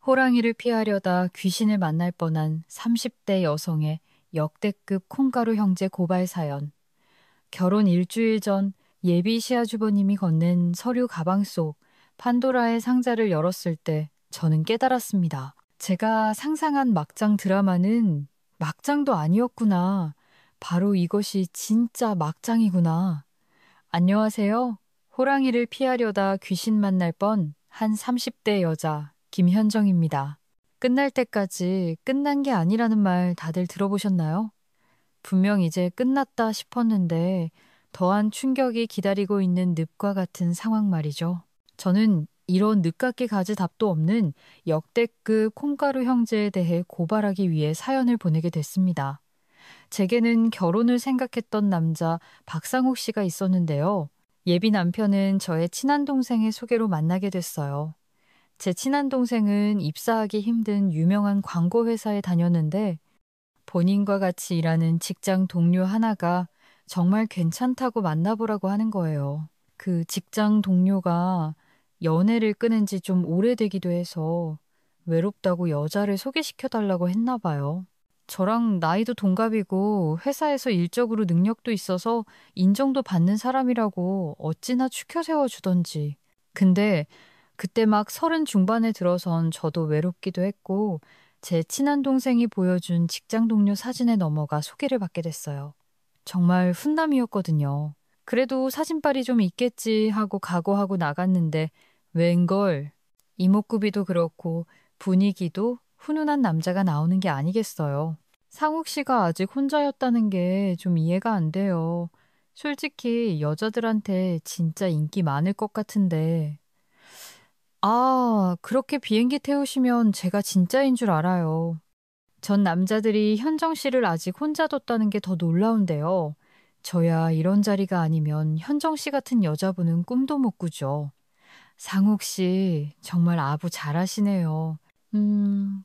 호랑이를 피하려다 귀신을 만날 뻔한 30대 여성의 역대급 콩가루 형제 고발 사연. 결혼 일주일 전 예비 시아주버님이 건넨 서류 가방 속 판도라의 상자를 열었을 때 저는 깨달았습니다. 제가 상상한 막장 드라마는 막장도 아니었구나. 바로 이것이 진짜 막장이구나. 안녕하세요. 호랑이를 피하려다 귀신 만날 뻔 한 30대 여자 김현정입니다. 끝날 때까지 끝난 게 아니라는 말 다들 들어보셨나요? 분명 이제 끝났다 싶었는데 더한 충격이 기다리고 있는 늪과 같은 상황 말이죠. 저는 이런 늪같게 가지 답도 없는 역대급 콩가루 형제에 대해 고발하기 위해 사연을 보내게 됐습니다. 제게는 결혼을 생각했던 남자 박상욱 씨가 있었는데요. 예비 남편은 저의 친한 동생의 소개로 만나게 됐어요. 제 친한 동생은 입사하기 힘든 유명한 광고 회사에 다녔는데 본인과 같이 일하는 직장 동료 하나가 정말 괜찮다고 만나보라고 하는 거예요. 그 직장 동료가 연애를 끊은 지 좀 오래되기도 해서 외롭다고 여자를 소개시켜달라고 했나 봐요. 저랑 나이도 동갑이고 회사에서 일적으로 능력도 있어서 인정도 받는 사람이라고 어찌나 추켜 세워주던지. 근데 그때 막 30 중반에 들어선 저도 외롭기도 했고 제 친한 동생이 보여준 직장 동료 사진에 넘어가 소개를 받게 됐어요. 정말 훈남이었거든요. 그래도 사진빨이 좀 있겠지 하고 각오하고 나갔는데 웬걸 이목구비도 그렇고 분위기도 훈훈한 남자가 나오는 게 아니겠어요. 상욱 씨가 아직 혼자였다는 게 좀 이해가 안 돼요. 솔직히 여자들한테 진짜 인기 많을 것 같은데. 아, 그렇게 비행기 태우시면 제가 진짜인 줄 알아요. 전 남자들이 현정 씨를 아직 혼자 뒀다는 게 더 놀라운데요. 저야 이런 자리가 아니면 현정 씨 같은 여자분은 꿈도 못 꾸죠. 상욱 씨, 정말 아부 잘하시네요.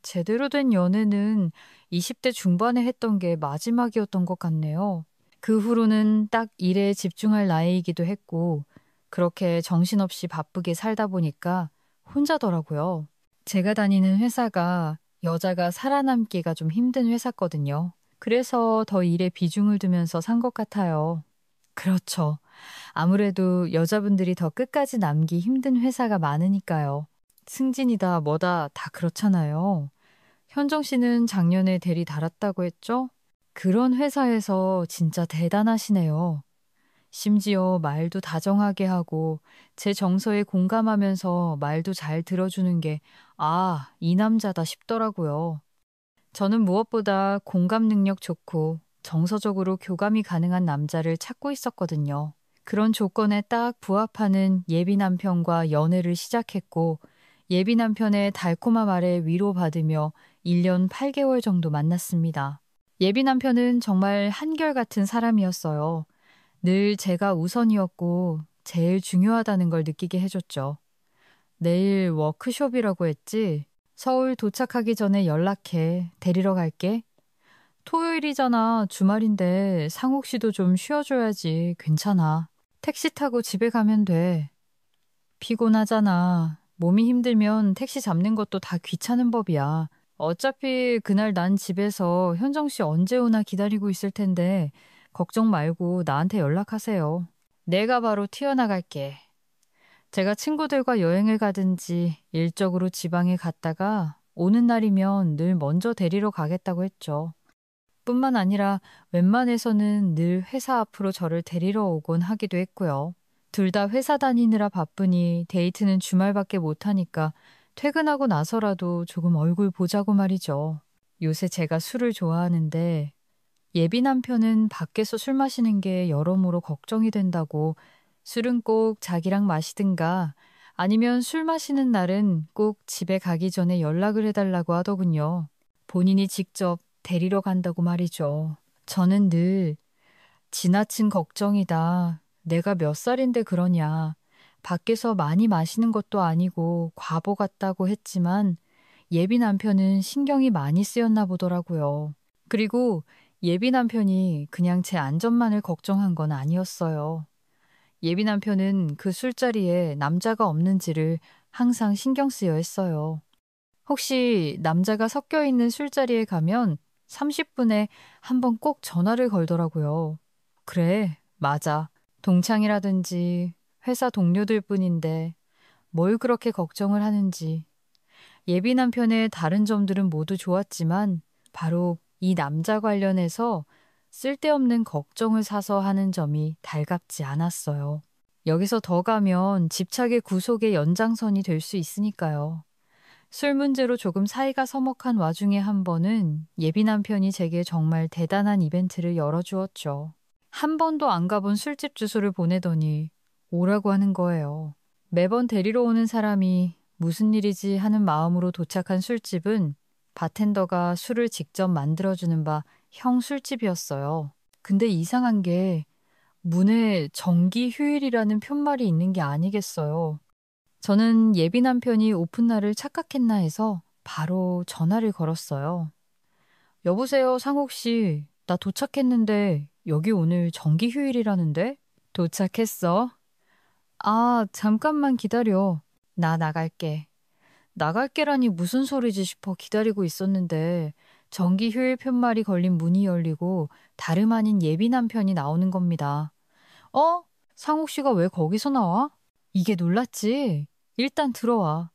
제대로 된 연애는 20대 중반에 했던 게 마지막이었던 것 같네요. 그 후로는 딱 일에 집중할 나이이기도 했고, 그렇게 정신없이 바쁘게 살다 보니까 혼자더라고요. 제가 다니는 회사가 여자가 살아남기가 좀 힘든 회사거든요. 그래서 더 일에 비중을 두면서 산 것 같아요. 그렇죠. 아무래도 여자분들이 더 끝까지 남기 힘든 회사가 많으니까요. 승진이다 뭐다 다 그렇잖아요. 현정 씨는 작년에 대리 달았다고 했죠? 그런 회사에서 진짜 대단하시네요. 심지어 말도 다정하게 하고 제 정서에 공감하면서 말도 잘 들어주는 게 아, 이 남자다 싶더라고요. 저는 무엇보다 공감 능력 좋고 정서적으로 교감이 가능한 남자를 찾고 있었거든요. 그런 조건에 딱 부합하는 예비 남편과 연애를 시작했고 예비 남편의 달콤한 말에 위로받으며 1년 8개월 정도 만났습니다. 예비 남편은 정말 한결같은 사람이었어요. 늘 제가 우선이었고 제일 중요하다는 걸 느끼게 해줬죠. 내일 워크숍이라고 했지? 서울 도착하기 전에 연락해. 데리러 갈게. 토요일이잖아. 주말인데 상욱 씨도 좀 쉬어줘야지. 괜찮아. 택시 타고 집에 가면 돼. 피곤하잖아. 몸이 힘들면 택시 잡는 것도 다 귀찮은 법이야. 어차피 그날 난 집에서 현정 씨 언제 오나 기다리고 있을 텐데 걱정 말고 나한테 연락하세요. 내가 바로 튀어나갈게. 제가 친구들과 여행을 가든지 일적으로 지방에 갔다가 오는 날이면 늘 먼저 데리러 가겠다고 했죠. 뿐만 아니라 웬만해서는 늘 회사 앞으로 저를 데리러 오곤 하기도 했고요. 둘 다 회사 다니느라 바쁘니 데이트는 주말밖에 못하니까 퇴근하고 나서라도 조금 얼굴 보자고 말이죠. 요새 제가 술을 좋아하는데 예비 남편은 밖에서 술 마시는 게 여러모로 걱정이 된다고 술은 꼭 자기랑 마시든가 아니면 술 마시는 날은 꼭 집에 가기 전에 연락을 해달라고 하더군요. 본인이 직접 데리러 간다고 말이죠. 저는 늘 지나친 걱정이다. 내가 몇 살인데 그러냐. 밖에서 많이 마시는 것도 아니고 과보 같다고 했지만 예비 남편은 신경이 많이 쓰였나 보더라고요. 그리고 예비 남편이 그냥 제 안전만을 걱정한 건 아니었어요. 예비 남편은 그 술자리에 남자가 없는지를 항상 신경 쓰여 했어요. 혹시 남자가 섞여 있는 술자리에 가면 30분에 한 번 꼭 전화를 걸더라고요. 그래, 맞아. 동창이라든지 회사 동료들 뿐인데 뭘 그렇게 걱정을 하는지. 예비 남편의 다른 점들은 모두 좋았지만 바로 이 남자 관련해서 쓸데없는 걱정을 사서 하는 점이 달갑지 않았어요. 여기서 더 가면 집착의 구속의 연장선이 될 수 있으니까요. 술 문제로 조금 사이가 서먹한 와중에 한 번은 예비 남편이 제게 정말 대단한 이벤트를 열어주었죠. 한 번도 안 가본 술집 주소를 보내더니 오라고 하는 거예요. 매번 데리러 오는 사람이 무슨 일이지 하는 마음으로 도착한 술집은 바텐더가 술을 직접 만들어주는 바 형 술집이었어요. 근데 이상한 게 문에 정기 휴일이라는 푯말이 있는 게 아니겠어요. 저는 예비 남편이 오픈날을 착각했나 해서 바로 전화를 걸었어요. 여보세요, 상옥 씨. 나 도착했는데 여기 오늘 정기 휴일이라는데? 도착했어? 아, 잠깐만 기다려. 나 나갈게. 나갈게라니 무슨 소리지 싶어 기다리고 있었는데 정기 휴일 푯말이 걸린 문이 열리고 다름 아닌 예비 남편이 나오는 겁니다. 어? 상욱 씨가 왜 거기서 나와? 이게 놀랐지? 일단 들어와.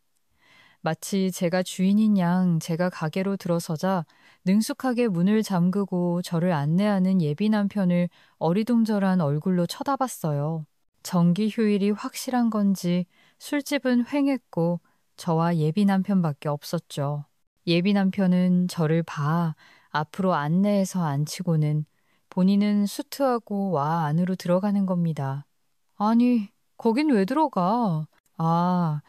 마치 제가 주인인 양 제가 가게로 들어서자 능숙하게 문을 잠그고 저를 안내하는 예비 남편을 어리둥절한 얼굴로 쳐다봤어요. 정기 휴일이 확실한 건지 술집은 횡했고 저와 예비 남편밖에 없었죠. 예비 남편은 저를 봐 앞으로 안내해서 앉히고는 본인은 수트하고 와 안으로 들어가는 겁니다. 아니, 거긴 왜 들어가? 아,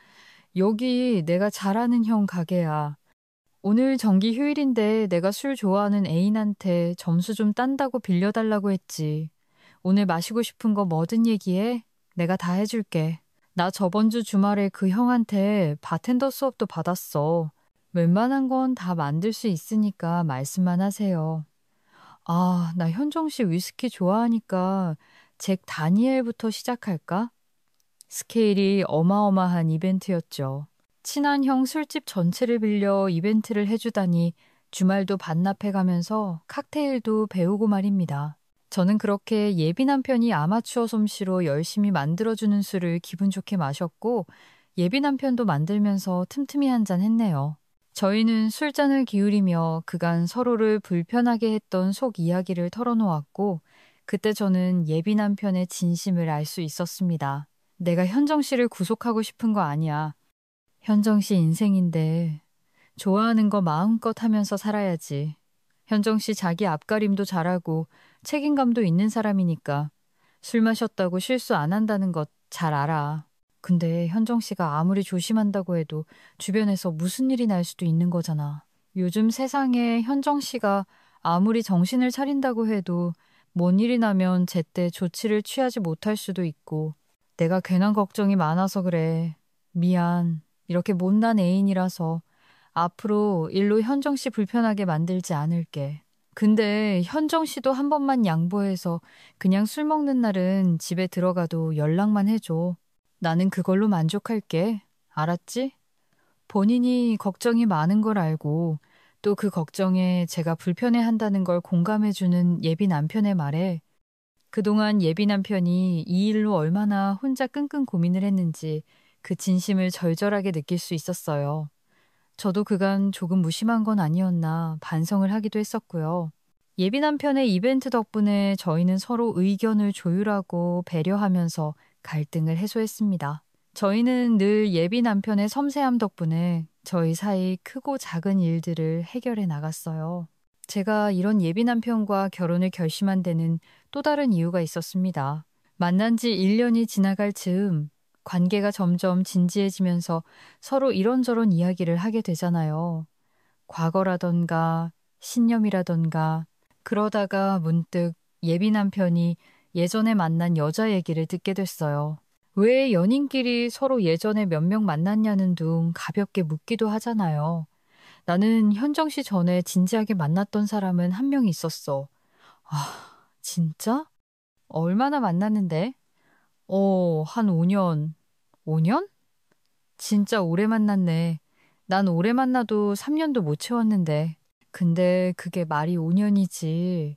여기 내가 잘 아는 형 가게야. 오늘 정기 휴일인데 내가 술 좋아하는 애인한테 점수 좀 딴다고 빌려달라고 했지. 오늘 마시고 싶은 거 뭐든 얘기해. 내가 다 해줄게. 나 저번 주 주말에 그 형한테 바텐더 수업도 받았어. 웬만한 건 다 만들 수 있으니까 말씀만 하세요. 아, 나 현정 씨 위스키 좋아하니까 잭 다니엘부터 시작할까? 스케일이 어마어마한 이벤트였죠. 친한 형 술집 전체를 빌려 이벤트를 해주다니 주말도 반납해가면서 칵테일도 배우고 말입니다. 저는 그렇게 예비 남편이 아마추어 솜씨로 열심히 만들어주는 술을 기분 좋게 마셨고 예비 남편도 만들면서 틈틈이 한잔 했네요. 저희는 술잔을 기울이며 그간 서로를 불편하게 했던 속 이야기를 털어놓았고 그때 저는 예비 남편의 진심을 알 수 있었습니다. 내가 현정 씨를 구속하고 싶은 거 아니야. 현정 씨 인생인데 좋아하는 거 마음껏 하면서 살아야지. 현정 씨 자기 앞가림도 잘하고 책임감도 있는 사람이니까 술 마셨다고 실수 안 한다는 것 잘 알아. 근데 현정 씨가 아무리 조심한다고 해도 주변에서 무슨 일이 날 수도 있는 거잖아. 요즘 세상에 현정 씨가 아무리 정신을 차린다고 해도 뭔 일이 나면 제때 조치를 취하지 못할 수도 있고 내가 괜한 걱정이 많아서 그래. 미안. 이렇게 못난 애인이라서 앞으로 일로 현정 씨 불편하게 만들지 않을게. 근데 현정 씨도 한 번만 양보해서 그냥 술 먹는 날은 집에 들어가도 연락만 해줘. 나는 그걸로 만족할게. 알았지? 본인이 걱정이 많은 걸 알고 또 그 걱정에 제가 불편해한다는 걸 공감해주는 예비 남편의 말에 그동안 예비 남편이 이 일로 얼마나 혼자 끙끙 고민을 했는지 그 진심을 절절하게 느낄 수 있었어요. 저도 그간 조금 무심한 건 아니었나 반성을 하기도 했었고요. 예비 남편의 이벤트 덕분에 저희는 서로 의견을 조율하고 배려하면서 갈등을 해소했습니다. 저희는 늘 예비 남편의 섬세함 덕분에 저희 사이 크고 작은 일들을 해결해 나갔어요. 제가 이런 예비 남편과 결혼을 결심한 데는 또 다른 이유가 있었습니다. 만난 지 1년이 지나갈 즈음 관계가 점점 진지해지면서 서로 이런저런 이야기를 하게 되잖아요. 과거라던가 신념이라던가 그러다가 문득 예비 남편이 예전에 만난 여자 얘기를 듣게 됐어요. 왜 연인끼리 서로 예전에 몇 명 만났냐는 둥 가볍게 묻기도 하잖아요. 나는 현정 씨 전에 진지하게 만났던 사람은 한 명 있었어. 아, 진짜? 얼마나 만났는데? 한 5년. 5년? 진짜 오래 만났네. 난 오래 만나도 3년도 못 채웠는데. 근데 그게 말이 5년이지.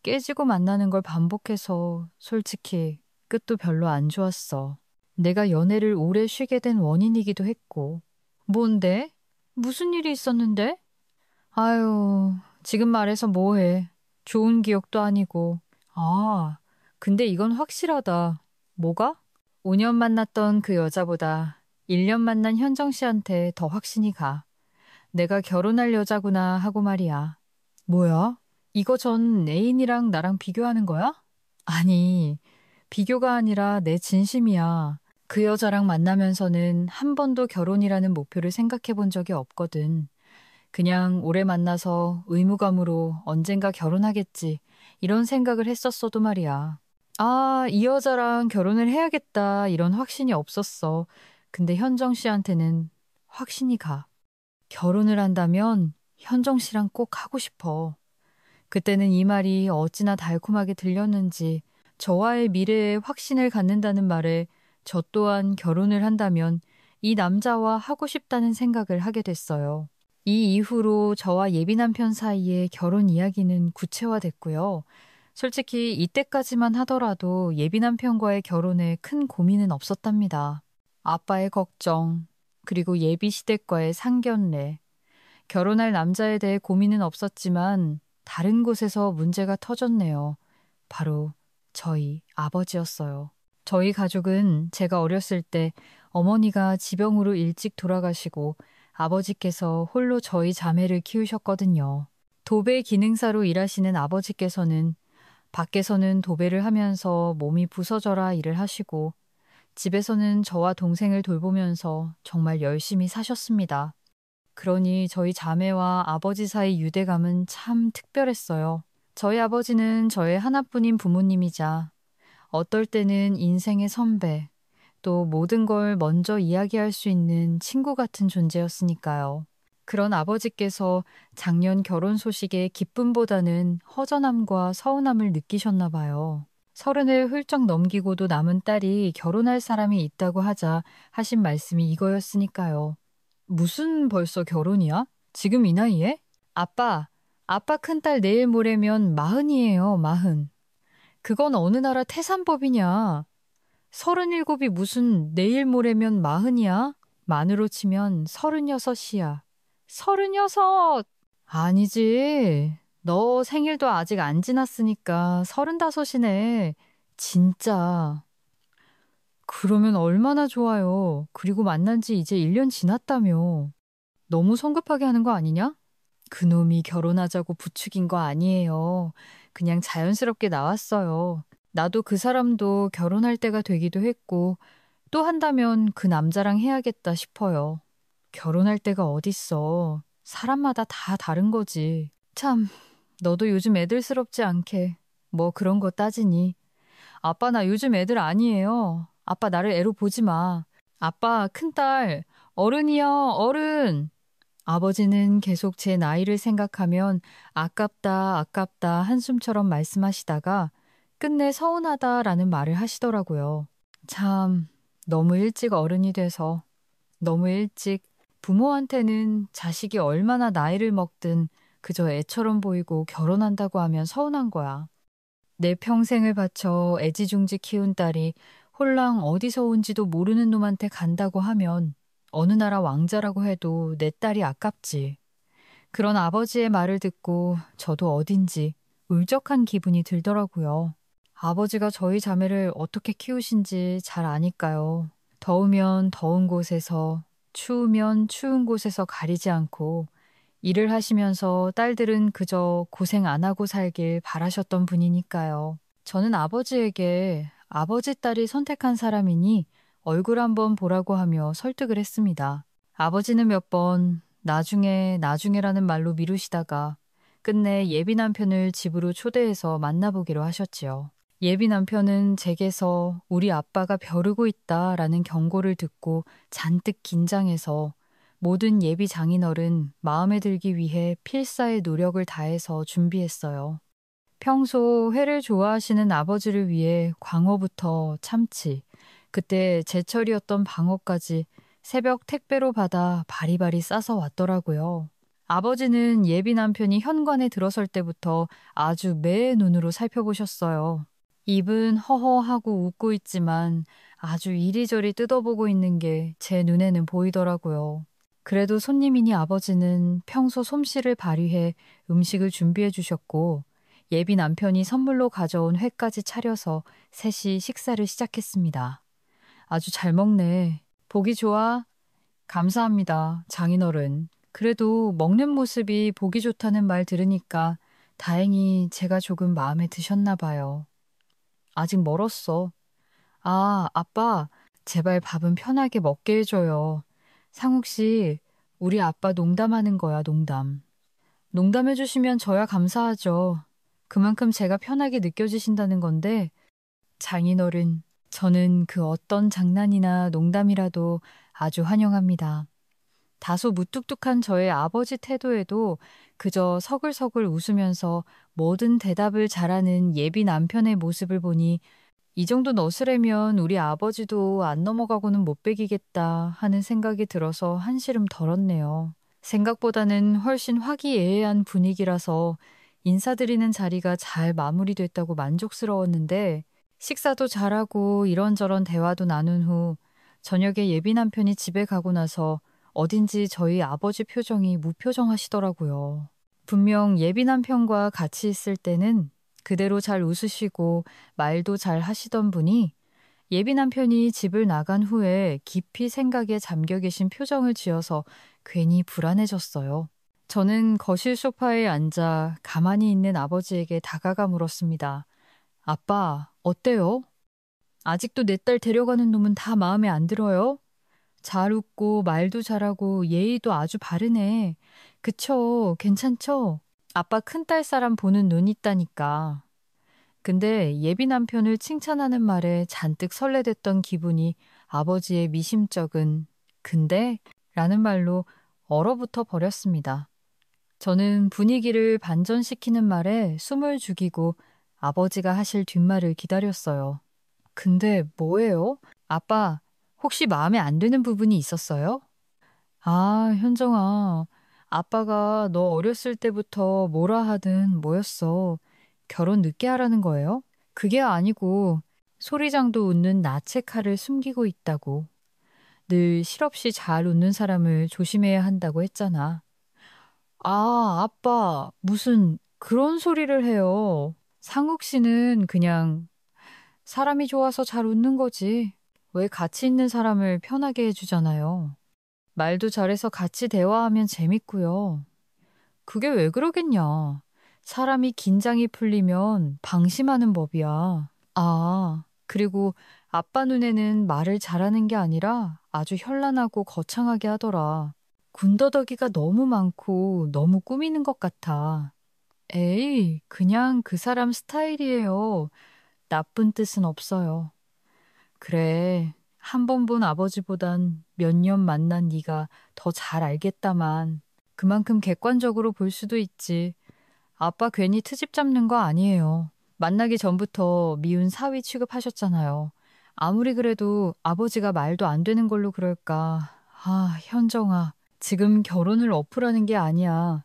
깨지고 만나는 걸 반복해서 솔직히 끝도 별로 안 좋았어. 내가 연애를 오래 쉬게 된 원인이기도 했고. 뭔데? 무슨 일이 있었는데? 아유, 지금 말해서 뭐해. 좋은 기억도 아니고. 아, 근데 이건 확실하다. 뭐가? 5년 만났던 그 여자보다 1년 만난 현정 씨한테 더 확신이 가. 내가 결혼할 여자구나 하고 말이야. 뭐야? 이거 전 애인이랑 나랑 비교하는 거야? 아니, 비교가 아니라 내 진심이야. 그 여자랑 만나면서는 한 번도 결혼이라는 목표를 생각해 본 적이 없거든. 그냥 오래 만나서 의무감으로 언젠가 결혼하겠지. 이런 생각을 했었어도 말이야. 아, 이 여자랑 결혼을 해야겠다. 이런 확신이 없었어. 근데 현정 씨한테는 확신이 가. 결혼을 한다면 현정 씨랑 꼭 하고 싶어. 그때는 이 말이 어찌나 달콤하게 들렸는지 저와의 미래에 확신을 갖는다는 말에 저 또한 결혼을 한다면 이 남자와 하고 싶다는 생각을 하게 됐어요. 이 이후로 저와 예비 남편 사이의 결혼 이야기는 구체화됐고요. 솔직히 이때까지만 하더라도 예비 남편과의 결혼에 큰 고민은 없었답니다. 아빠의 걱정, 그리고 예비 시댁과의 상견례, 결혼할 남자에 대해 고민은 없었지만 다른 곳에서 문제가 터졌네요. 바로 저희 아버지였어요. 저희 가족은 제가 어렸을 때 어머니가 지병으로 일찍 돌아가시고 아버지께서 홀로 저희 자매를 키우셨거든요. 도배 기능사로 일하시는 아버지께서는 밖에서는 도배를 하면서 몸이 부서져라 일을 하시고 집에서는 저와 동생을 돌보면서 정말 열심히 사셨습니다. 그러니 저희 자매와 아버지 사이 유대감은 참 특별했어요. 저희 아버지는 저의 하나뿐인 부모님이자 어떨 때는 인생의 선배, 또 모든 걸 먼저 이야기할 수 있는 친구 같은 존재였으니까요. 그런 아버지께서 작년 결혼 소식에 기쁨보다는 허전함과 서운함을 느끼셨나 봐요. 30을 훌쩍 넘기고도 남은 딸이 결혼할 사람이 있다고 하자 하신 말씀이 이거였으니까요. 무슨 벌써 결혼이야? 지금 이 나이에? 아빠 큰딸 내일 모레면 40이에요, 40. 그건 어느 나라 태산법이냐? 37이 무슨 내일 모레면 40이야? 만으로 치면 36이야. 36! 아니지. 너 생일도 아직 안 지났으니까 35이네. 진짜. 그러면 얼마나 좋아요. 그리고 만난 지 이제 1년 지났다며. 너무 성급하게 하는 거 아니냐? 그놈이 결혼하자고 부추긴 거 아니에요. 그냥 자연스럽게 나왔어요. 나도 그 사람도 결혼할 때가 되기도 했고, 또 한다면 그 남자랑 해야겠다 싶어요. 결혼할 때가 어딨어. 사람마다 다 다른 거지. 참, 너도 요즘 애들스럽지 않게 뭐 그런 거 따지니. 아빠 나 요즘 애들 아니에요. 아빠 나를 애로 보지 마. 아빠 큰딸, 어른이요, 어른. 아버지는 계속 제 나이를 생각하면 아깝다, 아깝다 한숨처럼 말씀하시다가 끝내 서운하다라는 말을 하시더라고요. 참, 너무 일찍 어른이 돼서, 너무 일찍 부모한테는 자식이 얼마나 나이를 먹든 그저 애처럼 보이고 결혼한다고 하면 서운한 거야. 내 평생을 바쳐 애지중지 키운 딸이 홀랑 어디서 온지도 모르는 놈한테 간다고 하면 어느 나라 왕자라고 해도 내 딸이 아깝지. 그런 아버지의 말을 듣고 저도 어딘지 울적한 기분이 들더라고요. 아버지가 저희 자매를 어떻게 키우신지 잘 아니까요. 더우면 더운 곳에서, 추우면 추운 곳에서 가리지 않고 일을 하시면서 딸들은 그저 고생 안 하고 살길 바라셨던 분이니까요. 저는 아버지에게 아버지 딸이 선택한 사람이니 얼굴 한번 보라고 하며 설득을 했습니다. 아버지는 몇 번 나중에라는 말로 미루시다가 끝내 예비 남편을 집으로 초대해서 만나보기로 하셨지요. 예비 남편은 제게서 우리 아빠가 벼르고 있다라는 경고를 듣고 잔뜩 긴장해서 모든 예비 장인어른 마음에 들기 위해 필사의 노력을 다해서 준비했어요. 평소 회를 좋아하시는 아버지를 위해 광어부터 참치, 그때 제철이었던 방어까지 새벽 택배로 받아 바리바리 싸서 왔더라고요. 아버지는 예비 남편이 현관에 들어설 때부터 아주 매의 눈으로 살펴보셨어요. 입은 허허하고 웃고 있지만 아주 이리저리 뜯어보고 있는 게 제 눈에는 보이더라고요. 그래도 손님이니 아버지는 평소 솜씨를 발휘해 음식을 준비해 주셨고 예비 남편이 선물로 가져온 회까지 차려서 셋이 식사를 시작했습니다. 아주 잘 먹네. 보기 좋아? 감사합니다, 장인어른. 그래도 먹는 모습이 보기 좋다는 말 들으니까 다행히 제가 조금 마음에 드셨나 봐요. 아직 멀었어. 아, 아빠, 제발 밥은 편하게 먹게 해줘요. 상욱 씨, 우리 아빠 농담하는 거야, 농담. 농담해주시면 저야 감사하죠. 그만큼 제가 편하게 느껴지신다는 건데, 장인어른, 저는 그 어떤 장난이나 농담이라도 아주 환영합니다. 다소 무뚝뚝한 저의 아버지 태도에도 그저 서글서글 웃으면서 모든 대답을 잘하는 예비 남편의 모습을 보니 이 정도 너스레면 우리 아버지도 안 넘어가고는 못 베기겠다 하는 생각이 들어서 한시름 덜었네요. 생각보다는 훨씬 화기애애한 분위기라서 인사드리는 자리가 잘 마무리됐다고 만족스러웠는데 식사도 잘하고 이런저런 대화도 나눈 후 저녁에 예비 남편이 집에 가고 나서 어딘지 저희 아버지 표정이 무표정하시더라고요. 분명 예비 남편과 같이 있을 때는 그대로 잘 웃으시고 말도 잘 하시던 분이 예비 남편이 집을 나간 후에 깊이 생각에 잠겨 계신 표정을 지어서 괜히 불안해졌어요. 저는 거실 소파에 앉아 가만히 있는 아버지에게 다가가 물었습니다. 아빠, 어때요? 아직도 내 딸 데려가는 놈은 다 마음에 안 들어요? 잘 웃고 말도 잘하고 예의도 아주 바르네. 그쵸? 괜찮죠? 아빠 큰딸 사람 보는 눈 있다니까. 근데 예비 남편을 칭찬하는 말에 잔뜩 설레댔던 기분이 아버지의 미심쩍은 근데? 라는 말로 얼어붙어 버렸습니다. 저는 분위기를 반전시키는 말에 숨을 죽이고 아버지가 하실 뒷말을 기다렸어요. 근데 뭐예요? 아빠, 혹시 마음에 안 드는 부분이 있었어요? 아, 현정아. 아빠가 너 어렸을 때부터 뭐라 하든 뭐였어. 결혼 늦게 하라는 거예요? 그게 아니고 소리장도 웃는 나체 칼을 숨기고 있다고. 늘 실없이 잘 웃는 사람을 조심해야 한다고 했잖아. 아, 아빠, 무슨 그런 소리를 해요. 상욱 씨는 그냥 사람이 좋아서 잘 웃는 거지. 왜 같이 있는 사람을 편하게 해주잖아요. 말도 잘해서 같이 대화하면 재밌고요. 그게 왜 그러겠냐. 사람이 긴장이 풀리면 방심하는 법이야. 아, 그리고 아빠 눈에는 말을 잘하는 게 아니라 아주 현란하고 거창하게 하더라. 군더더기가 너무 많고 너무 꾸미는 것 같아. 에이, 그냥 그 사람 스타일이에요. 나쁜 뜻은 없어요. 그래, 한 번 본 아버지보단 몇 년 만난 네가 더 잘 알겠다만 그만큼 객관적으로 볼 수도 있지. 아빠 괜히 트집 잡는 거 아니에요. 만나기 전부터 미운 사위 취급하셨잖아요. 아무리 그래도 아버지가 말도 안 되는 걸로 그럴까. 아, 현정아, 지금 결혼을 엎으라는 게 아니야.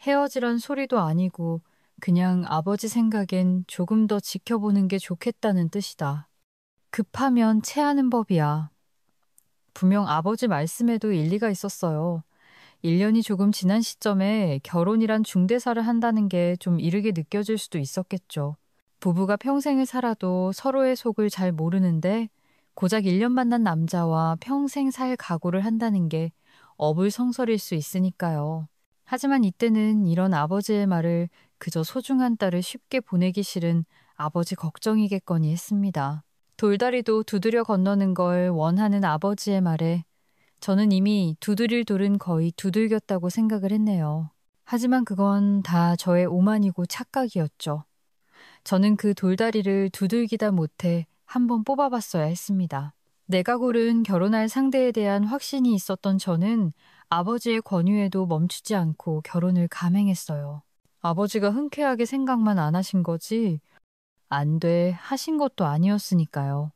헤어지란 소리도 아니고 그냥 아버지 생각엔 조금 더 지켜보는 게 좋겠다는 뜻이다. 급하면 체하는 법이야. 분명 아버지 말씀에도 일리가 있었어요. 1년이 조금 지난 시점에 결혼이란 중대사를 한다는 게 좀 이르게 느껴질 수도 있었겠죠. 부부가 평생을 살아도 서로의 속을 잘 모르는데 고작 1년 만난 남자와 평생 살 각오를 한다는 게 어불성설일 수 있으니까요. 하지만 이때는 이런 아버지의 말을 그저 소중한 딸을 쉽게 보내기 싫은 아버지 걱정이겠거니 했습니다. 돌다리도 두드려 건너는 걸 원하는 아버지의 말에 저는 이미 두드릴 돌은 거의 두들겼다고 생각을 했네요. 하지만 그건 다 저의 오만이고 착각이었죠. 저는 그 돌다리를 두들기다 못해 한번 뽑아봤어야 했습니다. 내가 고른 결혼할 상대에 대한 확신이 있었던 저는 아버지의 권유에도 멈추지 않고 결혼을 감행했어요. 아버지가 흔쾌하게 생각만 안 하신 거지 안 돼 하신 것도 아니었으니까요.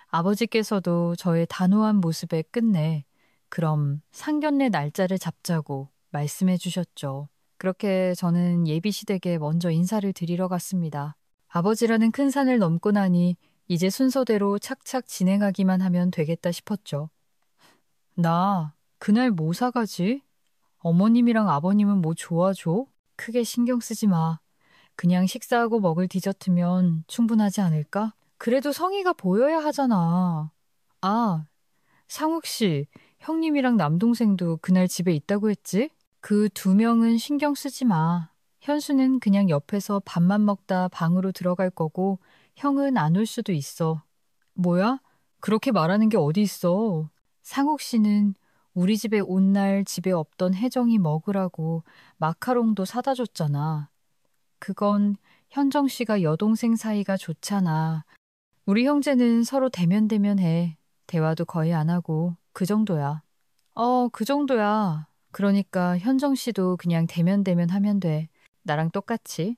아버지께서도 저의 단호한 모습에 끝내 그럼 상견례 날짜를 잡자고 말씀해 주셨죠. 그렇게 저는 예비 시댁에 먼저 인사를 드리러 갔습니다. 아버지라는 큰 산을 넘고 나니 이제 순서대로 착착 진행하기만 하면 되겠다 싶었죠. 나 그날 뭐 사가지? 어머님이랑 아버님은 뭐 좋아줘? 크게 신경 쓰지 마. 그냥 식사하고 먹을 디저트면 충분하지 않을까? 그래도 성의가 보여야 하잖아. 아, 상욱 씨, 형님이랑 남동생도 그날 집에 있다고 했지? 그 두 명은 신경 쓰지 마. 현수는 그냥 옆에서 밥만 먹다 방으로 들어갈 거고 형은 안 올 수도 있어. 뭐야? 그렇게 말하는 게 어디 있어? 상욱 씨는 우리 집에 온 날 집에 없던 혜정이 먹으라고 마카롱도 사다 줬잖아. 그건 현정 씨가 여동생 사이가 좋잖아. 우리 형제는 서로 대면대면해. 대화도 거의 안 하고 그 정도야. 그 정도야. 그러니까 현정 씨도 그냥 대면대면 하면 돼. 나랑 똑같이.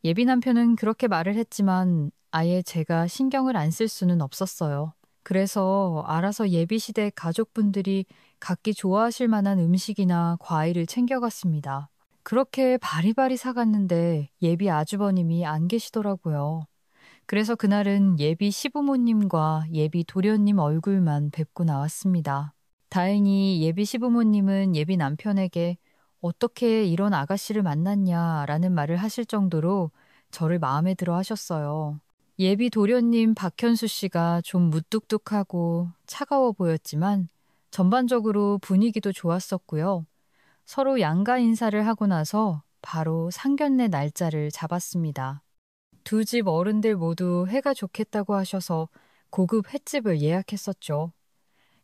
예비 남편은 그렇게 말을 했지만 아예 제가 신경을 안 쓸 수는 없었어요. 그래서 알아서 예비 시댁 가족분들이 각기 좋아하실 만한 음식이나 과일을 챙겨갔습니다. 그렇게 바리바리 사갔는데 예비 아주버님이 안 계시더라고요. 그래서 그날은 예비 시부모님과 예비 도련님 얼굴만 뵙고 나왔습니다. 다행히 예비 시부모님은 예비 남편에게 어떻게 이런 아가씨를 만났냐라는 말을 하실 정도로 저를 마음에 들어 하셨어요. 예비 도련님 박현수 씨가 좀 무뚝뚝하고 차가워 보였지만 전반적으로 분위기도 좋았었고요. 서로 양가 인사를 하고 나서 바로 상견례 날짜를 잡았습니다. 두 집 어른들 모두 해가 좋겠다고 하셔서 고급 횟집을 예약했었죠.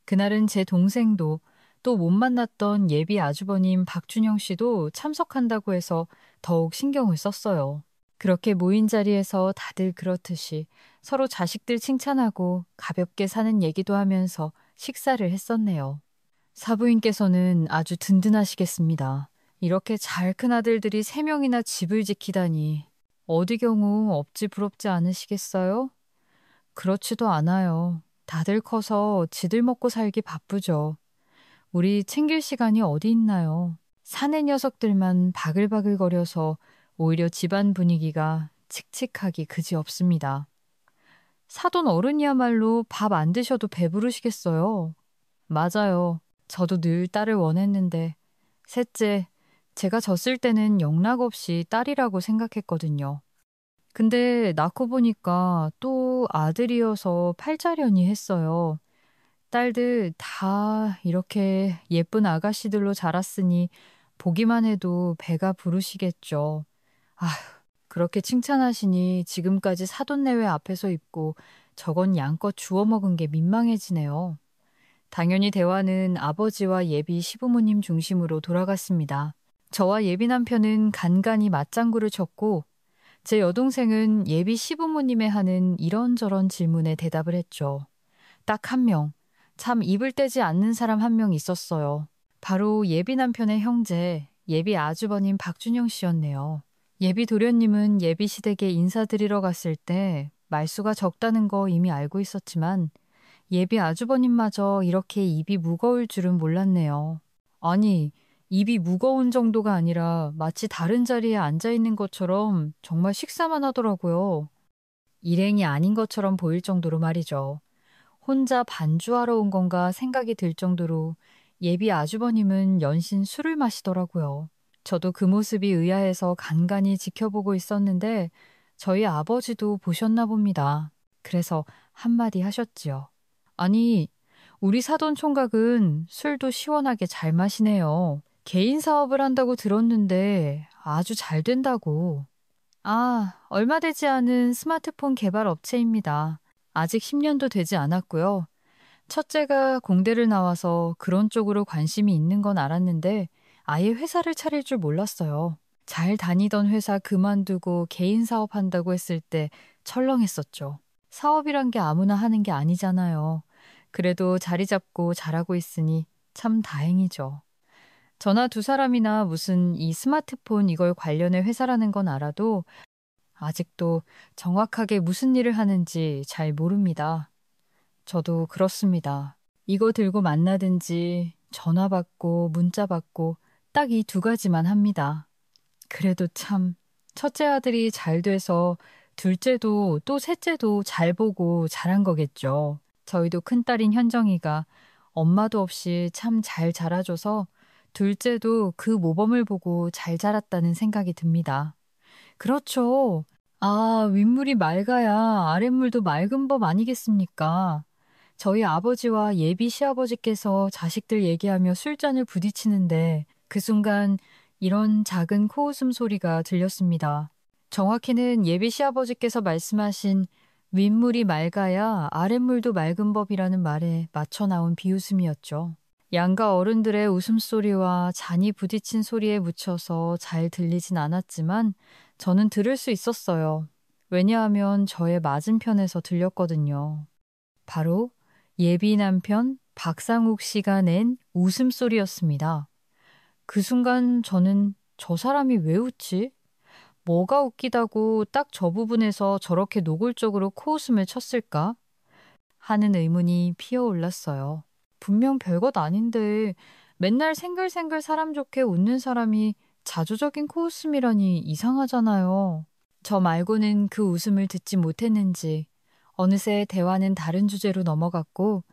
그날은 제 동생도 또 못 만났던 예비 아주버님 박준영 씨도 참석한다고 해서 더욱 신경을 썼어요. 그렇게 모인 자리에서 다들 그렇듯이 서로 자식들 칭찬하고 가볍게 사는 얘기도 하면서 식사를 했었네요. 사부인께서는 아주 든든하시겠습니다. 이렇게 잘 큰 아들들이 세 명이나 집을 지키다니 어디 경우 없지 부럽지 않으시겠어요? 그렇지도 않아요. 다들 커서 지들 먹고 살기 바쁘죠. 우리 챙길 시간이 어디 있나요? 사내 녀석들만 바글바글거려서 오히려 집안 분위기가 칙칙하기 그지없습니다. 사돈 어른이야말로 밥 안 드셔도 배부르시겠어요. 맞아요. 저도 늘 딸을 원했는데 셋째, 제가 졌을 때는 영락 없이 딸이라고 생각했거든요. 근데 낳고 보니까 또 아들이어서 팔자련이 했어요. 딸들 다 이렇게 예쁜 아가씨들로 자랐으니 보기만 해도 배가 부르시겠죠. 아휴, 그렇게 칭찬하시니 지금까지 사돈내외 앞에서 입고 저건 양껏 주워 먹은 게 민망해지네요. 당연히 대화는 아버지와 예비 시부모님 중심으로 돌아갔습니다. 저와 예비 남편은 간간히 맞장구를 쳤고 제 여동생은 예비 시부모님의 하는 이런저런 질문에 대답을 했죠. 딱 한 명, 참 입을 떼지 않는 사람 한 명 있었어요. 바로 예비 남편의 형제, 예비 아주버님 박준영 씨였네요. 예비 도련님은 예비 시댁에 인사드리러 갔을 때 말수가 적다는 거 이미 알고 있었지만 예비 아주버님마저 이렇게 입이 무거울 줄은 몰랐네요. 아니, 입이 무거운 정도가 아니라 마치 다른 자리에 앉아 있는 것처럼 정말 식사만 하더라고요. 일행이 아닌 것처럼 보일 정도로 말이죠. 혼자 반주하러 온 건가 생각이 들 정도로 예비 아주버님은 연신 술을 마시더라고요. 저도 그 모습이 의아해서 간간히 지켜보고 있었는데 저희 아버지도 보셨나 봅니다. 그래서 한마디 하셨지요. 아니, 우리 사돈 총각은 술도 시원하게 잘 마시네요. 개인 사업을 한다고 들었는데 아주 잘 된다고. 아, 얼마 되지 않은 스마트폰 개발 업체입니다. 아직 10년도 되지 않았고요. 첫째가 공대를 나와서 그런 쪽으로 관심이 있는 건 알았는데 아예 회사를 차릴 줄 몰랐어요. 잘 다니던 회사 그만두고 개인 사업한다고 했을 때 철렁했었죠. 사업이란 게 아무나 하는 게 아니잖아요. 그래도 자리 잡고 잘하고 있으니 참 다행이죠. 저나 두 사람이나 무슨 이 스마트폰 이걸 관련의 회사라는 건 알아도 아직도 정확하게 무슨 일을 하는지 잘 모릅니다. 저도 그렇습니다. 이거 들고 만나든지 전화 받고 문자 받고 딱 이 두 가지만 합니다. 그래도 참 첫째 아들이 잘 돼서 둘째도 또 셋째도 잘 보고 잘한 거겠죠. 저희도 큰딸인 현정이가 엄마도 없이 참 잘 자라줘서 둘째도 그 모범을 보고 잘 자랐다는 생각이 듭니다. 그렇죠. 아, 윗물이 맑아야 아랫물도 맑은 법 아니겠습니까? 저희 아버지와 예비 시아버지께서 자식들 얘기하며 술잔을 부딪히는데 그 순간 이런 작은 코웃음 소리가 들렸습니다. 정확히는 예비 시아버지께서 말씀하신 윗물이 맑아야 아랫물도 맑은 법이라는 말에 맞춰 나온 비웃음이었죠. 양가 어른들의 웃음소리와 잔이 부딪힌 소리에 묻혀서 잘 들리진 않았지만 저는 들을 수 있었어요. 왜냐하면 저의 맞은편에서 들렸거든요. 바로 예비 남편 박상욱 씨가 낸 웃음소리였습니다. 그 순간 저는 저 사람이 왜 웃지? 뭐가 웃기다고 딱 저 부분에서 저렇게 노골적으로 코웃음을 쳤을까? 하는 의문이 피어올랐어요. 분명 별것 아닌데 맨날 생글생글 사람 좋게 웃는 사람이 자조적인 코웃음이라니 이상하잖아요. 저 말고는 그 웃음을 듣지 못했는지 어느새 대화는 다른 주제로 넘어갔고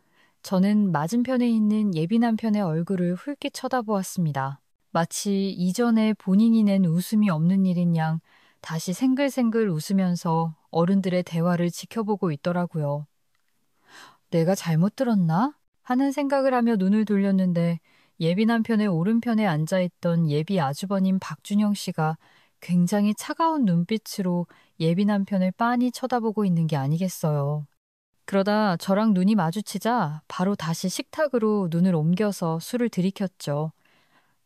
저는 맞은편에 있는 예비 남편의 얼굴을 훌기 쳐다보았습니다. 마치 이전에 본인이 낸 웃음이 없는 일인 양 다시 생글생글 웃으면서 어른들의 대화를 지켜보고 있더라고요. 내가 잘못 들었나? 하는 생각을 하며 눈을 돌렸는데 예비 남편의 오른편에 앉아있던 예비 아주버님 박준영 씨가 굉장히 차가운 눈빛으로 예비 남편을 빤히 쳐다보고 있는 게 아니겠어요. 그러다 저랑 눈이 마주치자 바로 다시 식탁으로 눈을 옮겨서 술을 들이켰죠.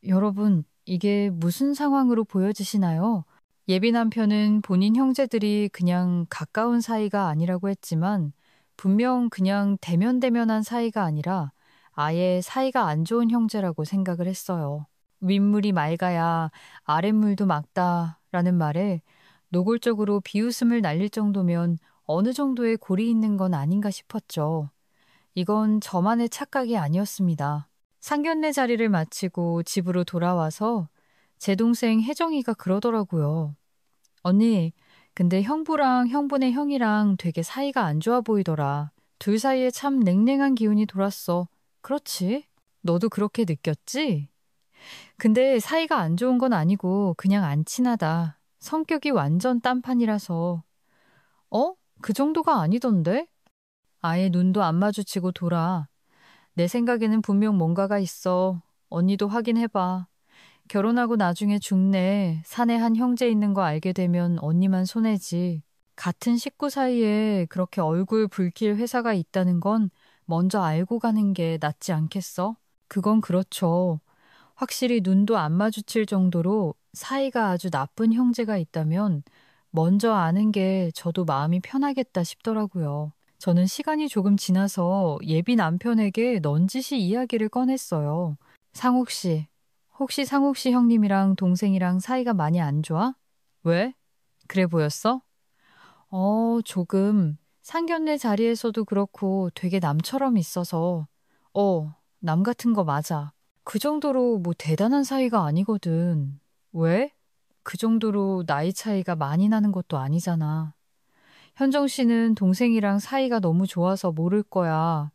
여러분, 이게 무슨 상황으로 보여지시나요? 예비 남편은 본인 형제들이 그냥 가까운 사이가 아니라고 했지만 분명 그냥 대면대면한 사이가 아니라 아예 사이가 안 좋은 형제라고 생각을 했어요. 윗물이 맑아야 아랫물도 맑다라는 말에 노골적으로 비웃음을 날릴 정도면 어느 정도의 골이 있는 건 아닌가 싶었죠. 이건 저만의 착각이 아니었습니다. 상견례 자리를 마치고 집으로 돌아와서 제 동생 혜정이가 그러더라고요. 언니, 근데 형부랑 형부네 형이랑 되게 사이가 안 좋아 보이더라. 둘 사이에 참 냉랭한 기운이 돌았어. 그렇지? 너도 그렇게 느꼈지? 근데 사이가 안 좋은 건 아니고 그냥 안 친하다. 성격이 완전 딴판이라서. 어? 그 정도가 아니던데? 아예 눈도 안 마주치고 돌아. 내 생각에는 분명 뭔가가 있어. 언니도 확인해봐. 결혼하고 나중에 중내 사내 한 형제 있는 거 알게 되면 언니만 손해지. 같은 식구 사이에 그렇게 얼굴 붉힐 회사가 있다는 건 먼저 알고 가는 게 낫지 않겠어? 그건 그렇죠. 확실히 눈도 안 마주칠 정도로 사이가 아주 나쁜 형제가 있다면 먼저 아는 게 저도 마음이 편하겠다 싶더라고요. 저는 시간이 조금 지나서 예비 남편에게 넌지시 이야기를 꺼냈어요. 상욱 씨, 혹시 상욱 씨 형님이랑 동생이랑 사이가 많이 안 좋아? 왜? 그래 보였어? 조금. 상견례 자리에서도 그렇고 되게 남처럼 있어서. 남 같은 거 맞아. 그 정도로 뭐 대단한 사이가 아니거든. 왜? 그 정도로 나이 차이가 많이 나는 것도 아니잖아. 현정 씨는 동생이랑 사이가 너무 좋아서 모를 거야.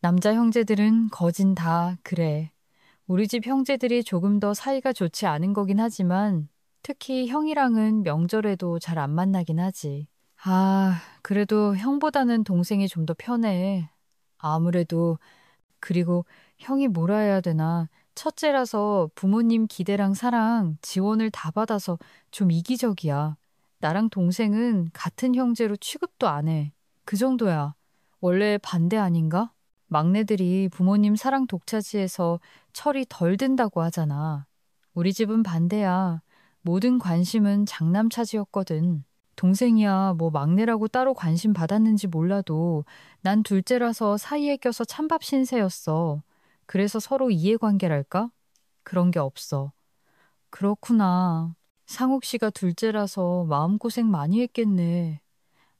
남자 형제들은 거진 다 그래. 우리 집 형제들이 조금 더 사이가 좋지 않은 거긴 하지만 특히 형이랑은 명절에도 잘 안 만나긴 하지. 아, 그래도 형보다는 동생이 좀 더 편해. 아무래도 그리고 형이 뭐라 해야 되나. 첫째라서 부모님 기대랑 사랑, 지원을 다 받아서 좀 이기적이야. 나랑 동생은 같은 형제로 취급도 안 해. 그 정도야. 원래 반대 아닌가? 막내들이 부모님 사랑 독차지해서 철이 덜 든다고 하잖아. 우리 집은 반대야. 모든 관심은 장남 차지였거든. 동생이야 뭐 막내라고 따로 관심 받았는지 몰라도 난 둘째라서 사이에 껴서 찬밥 신세였어. 그래서 서로 이해관계랄까? 그런 게 없어. 그렇구나. 상욱 씨가 둘째라서 마음고생 많이 했겠네.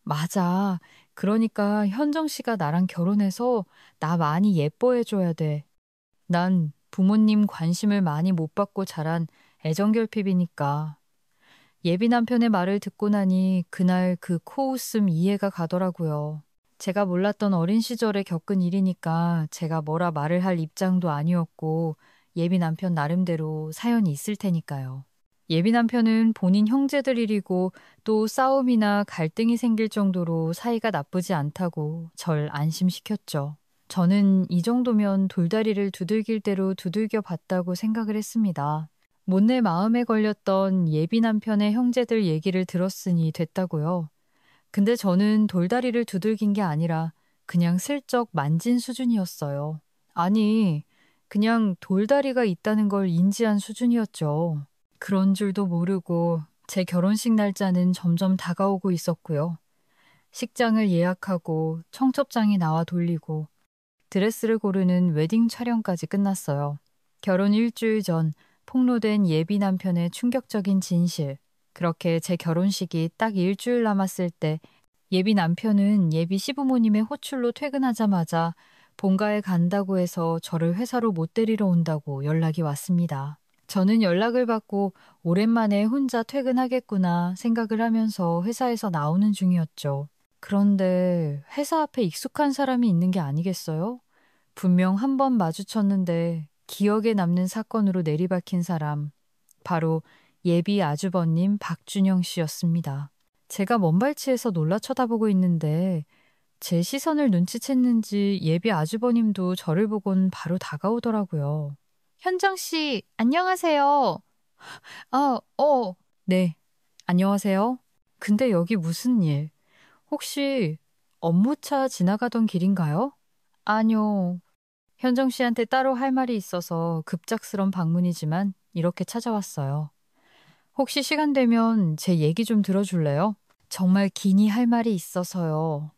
맞아. 그러니까 현정 씨가 나랑 결혼해서 나 많이 예뻐해줘야 돼. 난 부모님 관심을 많이 못 받고 자란 애정결핍이니까. 예비 남편의 말을 듣고 나니 그날 그 코웃음 이해가 가더라고요. 제가 몰랐던 어린 시절에 겪은 일이니까 제가 뭐라 말을 할 입장도 아니었고 예비 남편 나름대로 사연이 있을 테니까요. 예비 남편은 본인 형제들 일이고 또 싸움이나 갈등이 생길 정도로 사이가 나쁘지 않다고 절 안심시켰죠. 저는 이 정도면 돌다리를 두들길 대로 두들겨 봤다고 생각을 했습니다. 못내 마음에 걸렸던 예비 남편의 형제들 얘기를 들었으니 됐다고요. 근데 저는 돌다리를 두들긴 게 아니라 그냥 슬쩍 만진 수준이었어요. 아니, 그냥 돌다리가 있다는 걸 인지한 수준이었죠. 그런 줄도 모르고 제 결혼식 날짜는 점점 다가오고 있었고요. 식장을 예약하고 청첩장이 나와 돌리고 드레스를 고르는 웨딩 촬영까지 끝났어요. 결혼 일주일 전 폭로된 예비 남편의 충격적인 진실. 그렇게 제 결혼식이 딱 일주일 남았을 때 예비 남편은 예비 시부모님의 호출로 퇴근하자마자 본가에 간다고 해서 저를 회사로 못 데리러 온다고 연락이 왔습니다. 저는 연락을 받고 오랜만에 혼자 퇴근하겠구나 생각을 하면서 회사에서 나오는 중이었죠. 그런데 회사 앞에 익숙한 사람이 있는 게 아니겠어요? 분명 한 번 마주쳤는데 기억에 남는 사건으로 내리박힌 사람, 바로 예비 아주버님 박준영 씨였습니다. 제가 먼발치에서 놀라 쳐다보고 있는데 제 시선을 눈치챘는지 예비 아주버님도 저를 보곤 바로 다가오더라고요. 현정 씨, 안녕하세요. 네, 안녕하세요. 근데 여기 무슨 일? 혹시 업무차 지나가던 길인가요? 아니요. 현정 씨한테 따로 할 말이 있어서 급작스런 방문이지만 이렇게 찾아왔어요. 혹시 시간 되면 제 얘기 좀 들어줄래요? 정말 기니 할 말이 있어서요.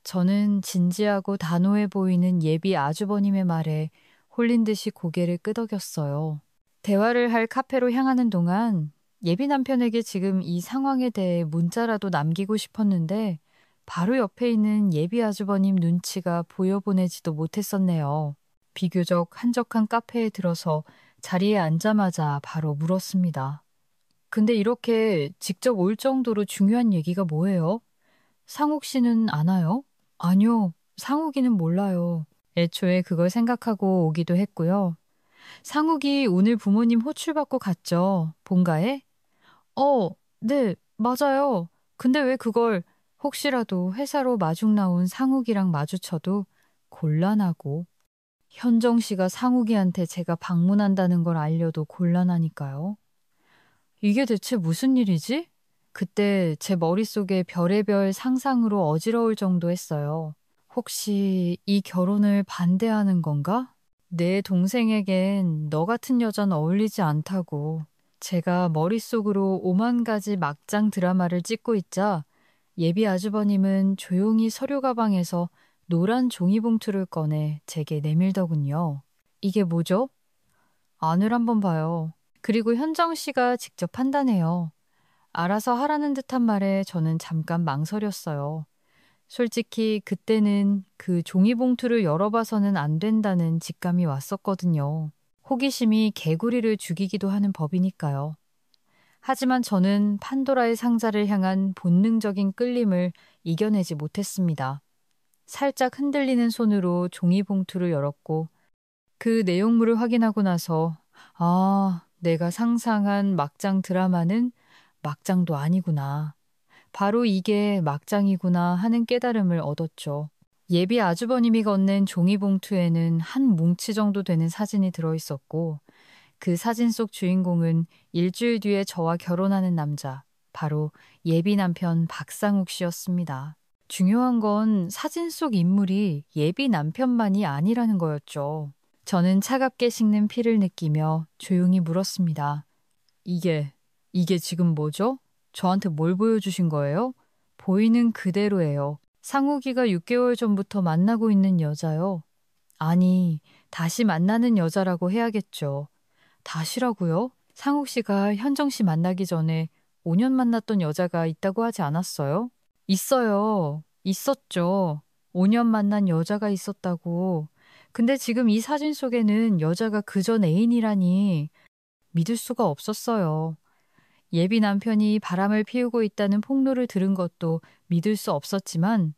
저는 진지하고 단호해 보이는 예비 아주버님의 말에 홀린 듯이 고개를 끄덕였어요. 대화를 할 카페로 향하는 동안 예비 남편에게 지금 이 상황에 대해 문자라도 남기고 싶었는데 바로 옆에 있는 예비 아주버님 눈치가 보여보내지도 못했었네요. 비교적 한적한 카페에 들어서 자리에 앉자마자 바로 물었습니다. 근데 이렇게 직접 올 정도로 중요한 얘기가 뭐예요? 상욱 씨는 아나요? 아니요, 상욱이는 몰라요. 애초에 그걸 생각하고 오기도 했고요. 상욱이 오늘 부모님 호출받고 갔죠. 본가에? 네, 맞아요. 근데 왜 그걸 혹시라도 회사로 마중 나온 상욱이랑 마주쳐도 곤란하고 현정 씨가 상욱이한테 제가 방문한다는 걸 알려도 곤란하니까요. 이게 대체 무슨 일이지? 그때 제 머릿속에 별의별 상상으로 어지러울 정도였어요. 혹시 이 결혼을 반대하는 건가? 내 동생에겐 너 같은 여자는 어울리지 않다고. 제가 머릿속으로 오만 가지 막장 드라마를 찍고 있자 예비 아주버님은 조용히 서류 가방에서 노란 종이봉투를 꺼내 제게 내밀더군요. 이게 뭐죠? 안을 한번 봐요. 그리고 현정 씨가 직접 판단해요. 알아서 하라는 듯한 말에 저는 잠깐 망설였어요. 솔직히 그때는 그 종이봉투를 열어봐서는 안 된다는 직감이 왔었거든요. 호기심이 개구리를 죽이기도 하는 법이니까요. 하지만 저는 판도라의 상자를 향한 본능적인 끌림을 이겨내지 못했습니다. 살짝 흔들리는 손으로 종이봉투를 열었고 그 내용물을 확인하고 나서 내가 상상한 막장 드라마는 막장도 아니구나. 바로 이게 막장이구나 하는 깨달음을 얻었죠. 예비 아주버님이 건넨 종이봉투에는 한 뭉치 정도 되는 사진이 들어있었고 그 사진 속 주인공은 일주일 뒤에 저와 결혼하는 남자, 바로 예비 남편 박상욱 씨였습니다. 중요한 건 사진 속 인물이 예비 남편만이 아니라는 거였죠. 저는 차갑게 식는 피를 느끼며 조용히 물었습니다. 이게 지금 뭐죠? 저한테 뭘 보여주신 거예요? 보이는 그대로예요. 상욱이가 6개월 전부터 만나고 있는 여자요. 아니, 다시 만나는 여자라고 해야겠죠. 다시라고요? 상욱 씨가 현정 씨 만나기 전에 5년 만났던 여자가 있다고 하지 않았어요? 있어요. 있었죠. 5년 만난 여자가 있었다고. 근데 지금 이 사진 속에는 여자가 그전 애인이라니 믿을 수가 없었어요. 예비 남편이 바람을 피우고 있다는 폭로를 들은 것도 믿을 수 없었지만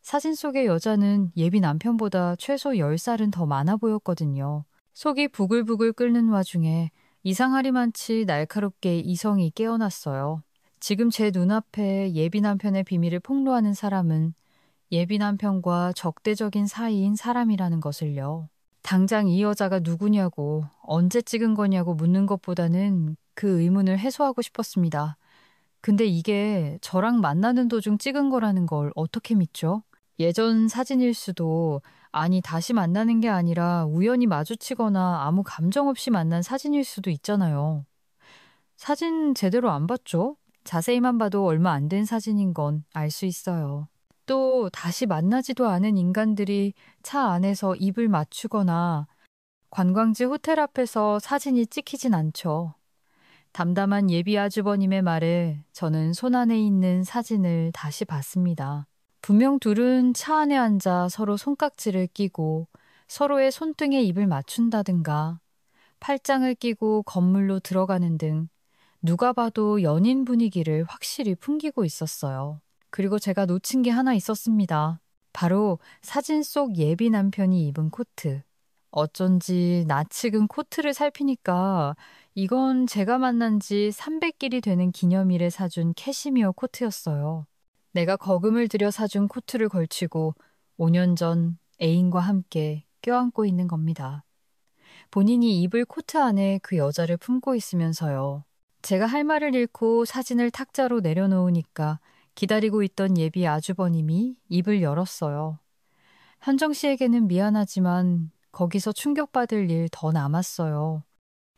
사진 속의 여자는 예비 남편보다 최소 10살은 더 많아 보였거든요. 속이 부글부글 끓는 와중에 이상하리만치 날카롭게 이성이 깨어났어요. 지금 제 눈앞에 예비 남편의 비밀을 폭로하는 사람은 예비 남편과 적대적인 사이인 사람이라는 것을요. 당장 이 여자가 누구냐고, 언제 찍은 거냐고 묻는 것보다는 그 의문을 해소하고 싶었습니다. 근데 이게 저랑 만나는 도중 찍은 거라는 걸 어떻게 믿죠? 예전 사진일 수도, 아니, 다시 만나는 게 아니라 우연히 마주치거나 아무 감정 없이 만난 사진일 수도 있잖아요. 사진 제대로 안 봤죠? 자세히만 봐도 얼마 안 된 사진인 건 알 수 있어요. 또 다시 만나지도 않은 인간들이 차 안에서 입을 맞추거나 관광지 호텔 앞에서 사진이 찍히진 않죠. 담담한 예비 아주버님의 말에 저는 손안에 있는 사진을 다시 봤습니다. 분명 둘은 차 안에 앉아 서로 손깍지를 끼고 서로의 손등에 입을 맞춘다든가 팔짱을 끼고 건물로 들어가는 등 누가 봐도 연인 분위기를 확실히 풍기고 있었어요. 그리고 제가 놓친 게 하나 있었습니다. 바로 사진 속 예비 남편이 입은 코트. 어쩐지 낯익은 코트를 살피니까 이건 제가 만난 지 300길이 되는 기념일에 사준 캐시미어 코트였어요. 내가 거금을 들여 사준 코트를 걸치고 5년 전 애인과 함께 껴안고 있는 겁니다. 본인이 입을 코트 안에 그 여자를 품고 있으면서요. 제가 할 말을 잃고 사진을 탁자로 내려놓으니까 기다리고 있던 예비 아주버님이 입을 열었어요. 현정 씨에게는 미안하지만 거기서 충격받을 일 더 남았어요.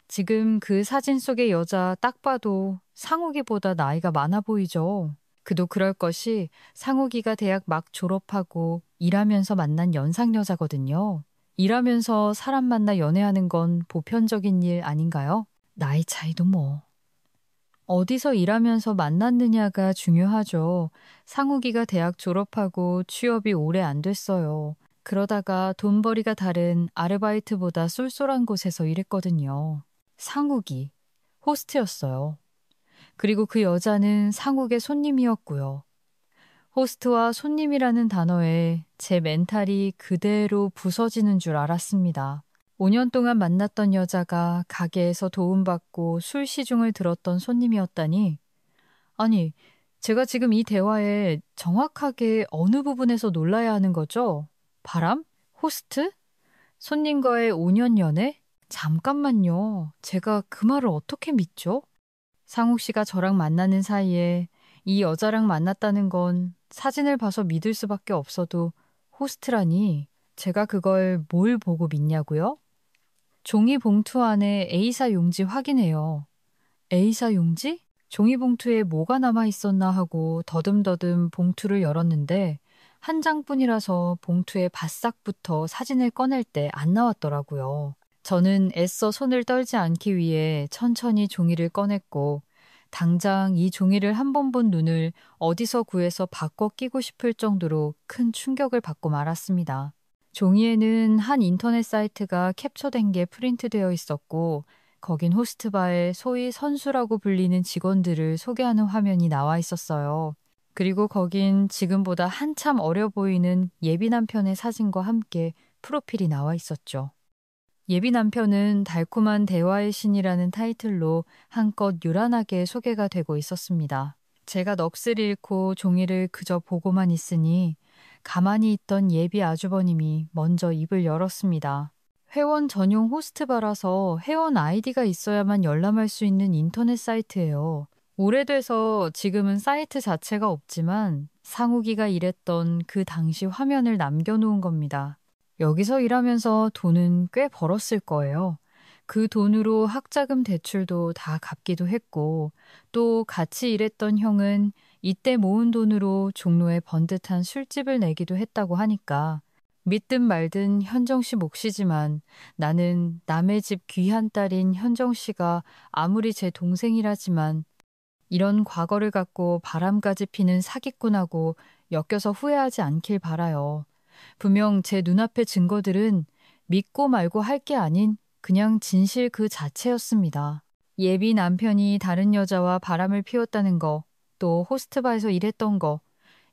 지금 그 사진 속의 여자 딱 봐도 상욱이보다 나이가 많아 보이죠. 그도 그럴 것이 상욱이가 대학 막 졸업하고 일하면서 만난 연상 여자거든요. 일하면서 사람 만나 연애하는 건 보편적인 일 아닌가요? 나이 차이도 뭐. 어디서 일하면서 만났느냐가 중요하죠. 상욱이가 대학 졸업하고 취업이 오래 안 됐어요. 그러다가 돈벌이가 다른 아르바이트보다 쏠쏠한 곳에서 일했거든요. 상욱이, 호스트였어요. 그리고 그 여자는 상욱의 손님이었고요. 호스트와 손님이라는 단어에 제 멘탈이 그대로 부서지는 줄 알았습니다. 5년 동안 만났던 여자가 가게에서 도움받고 술 시중을 들었던 손님이었다니. 아니, 제가 지금 이 대화에 정확하게 어느 부분에서 놀라야 하는 거죠? 바람? 호스트? 손님과의 5년 연애? 잠깐만요. 제가 그 말을 어떻게 믿죠? 상욱 씨가 저랑 만나는 사이에 이 여자랑 만났다는 건 사진을 봐서 믿을 수밖에 없어도 호스트라니 제가 그걸 뭘 보고 믿냐고요? 종이 봉투 안에 A사 용지 확인해요. A사 용지? 종이 봉투에 뭐가 남아 있었나 하고 더듬더듬 봉투를 열었는데 한 장뿐이라서 봉투의 바싹부터 사진을 꺼낼 때 안 나왔더라고요. 저는 애써 손을 떨지 않기 위해 천천히 종이를 꺼냈고 당장 이 종이를 한 번 본 눈을 어디서 구해서 바꿔 끼고 싶을 정도로 큰 충격을 받고 말았습니다. 종이에는 한 인터넷 사이트가 캡처된 게 프린트되어 있었고 거긴 호스트바의 소위 선수라고 불리는 직원들을 소개하는 화면이 나와 있었어요. 그리고 거긴 지금보다 한참 어려 보이는 예비 남편의 사진과 함께 프로필이 나와 있었죠. 예비 남편은 달콤한 대화의 신이라는 타이틀로 한껏 요란하게 소개가 되고 있었습니다. 제가 넋을 잃고 종이를 그저 보고만 있으니 가만히 있던 예비 아주버님이 먼저 입을 열었습니다. 회원 전용 호스트바라서 회원 아이디가 있어야만 열람할 수 있는 인터넷 사이트예요. 오래돼서 지금은 사이트 자체가 없지만 상욱이가 일했던 그 당시 화면을 남겨놓은 겁니다. 여기서 일하면서 돈은 꽤 벌었을 거예요. 그 돈으로 학자금 대출도 다 갚기도 했고 또 같이 일했던 형은 이때 모은 돈으로 종로에 번듯한 술집을 내기도 했다고 하니까 믿든 말든 현정 씨 몫이지만 나는 남의 집 귀한 딸인 현정 씨가 아무리 제 동생이라지만 이런 과거를 갖고 바람까지 피는 사기꾼하고 엮여서 후회하지 않길 바라요. 분명 제 눈앞의 증거들은 믿고 말고 할 게 아닌 그냥 진실 그 자체였습니다. 예비 남편이 다른 여자와 바람을 피웠다는 거, 또 호스트바에서 일했던 거,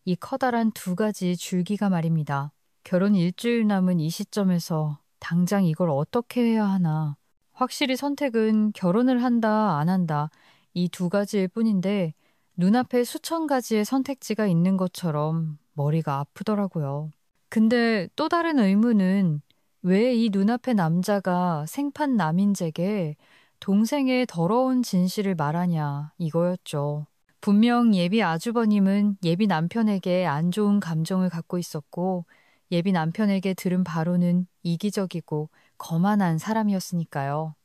이 커다란 두 가지 줄기가 말입니다. 결혼 일주일 남은 이 시점에서 당장 이걸 어떻게 해야 하나. 확실히 선택은 결혼을 한다, 안 한다, 이 두 가지일 뿐인데 눈앞에 수천 가지의 선택지가 있는 것처럼 머리가 아프더라고요. 근데 또 다른 의문은 왜 이 눈앞의 남자가 생판 남인제게 동생의 더러운 진실을 말하냐 이거였죠. 분명 예비 아주버님은 예비 남편에게 안 좋은 감정을 갖고 있었고 예비 남편에게 들은 바로는 이기적이고 거만한 사람이었으니까요.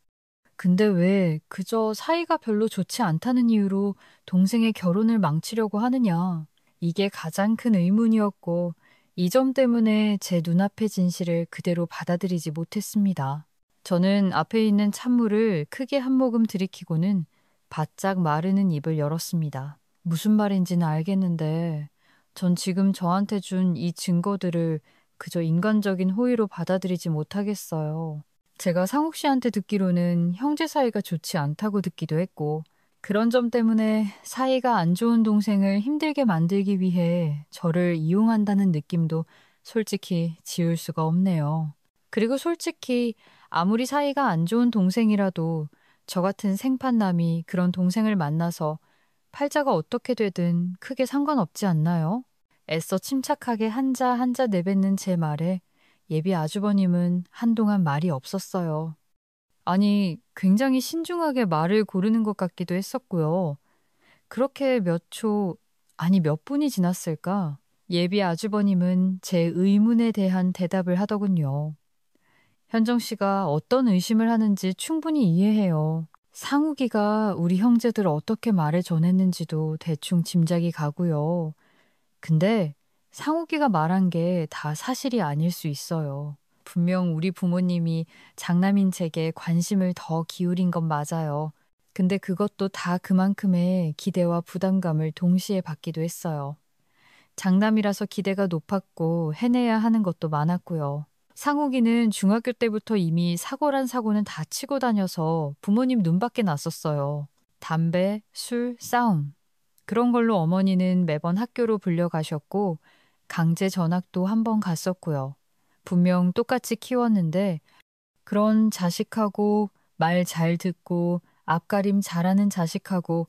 근데 왜 그저 사이가 별로 좋지 않다는 이유로 동생의 결혼을 망치려고 하느냐. 이게 가장 큰 의문이었고 이 점 때문에 제 눈앞의 진실을 그대로 받아들이지 못했습니다. 저는 앞에 있는 찬물을 크게 한 모금 들이키고는 바짝 마르는 입을 열었습니다. 무슨 말인지는 알겠는데 전 지금 저한테 준 이 증거들을 그저 인간적인 호의로 받아들이지 못하겠어요. 제가 상욱 씨한테 듣기로는 형제 사이가 좋지 않다고 듣기도 했고 그런 점 때문에 사이가 안 좋은 동생을 힘들게 만들기 위해 저를 이용한다는 느낌도 솔직히 지울 수가 없네요. 그리고 솔직히 아무리 사이가 안 좋은 동생이라도 저 같은 생판남이 그런 동생을 만나서 팔자가 어떻게 되든 크게 상관없지 않나요? 애써 침착하게 한자 한자 내뱉는 제 말에 예비 아주버님은 한동안 말이 없었어요. 아니, 굉장히 신중하게 말을 고르는 것 같기도 했었고요. 그렇게 아니 몇 분이 지났을까? 예비 아주버님은 제 의문에 대한 대답을 하더군요. 현정 씨가 어떤 의심을 하는지 충분히 이해해요. 상욱이가 우리 형제들 어떻게 말을 전했는지도 대충 짐작이 가고요. 근데 상욱이가 말한 게 다 사실이 아닐 수 있어요. 분명 우리 부모님이 장남인 제게 관심을 더 기울인 건 맞아요. 근데 그것도 다 그만큼의 기대와 부담감을 동시에 받기도 했어요. 장남이라서 기대가 높았고 해내야 하는 것도 많았고요. 상욱이는 중학교 때부터 이미 사고란 사고는 다 치고 다녀서 부모님 눈밖에 났었어요. 담배, 술, 싸움. 그런 걸로 어머니는 매번 학교로 불려가셨고 강제 전학도 한 번 갔었고요. 분명 똑같이 키웠는데 그런 자식하고 말 잘 듣고 앞가림 잘하는 자식하고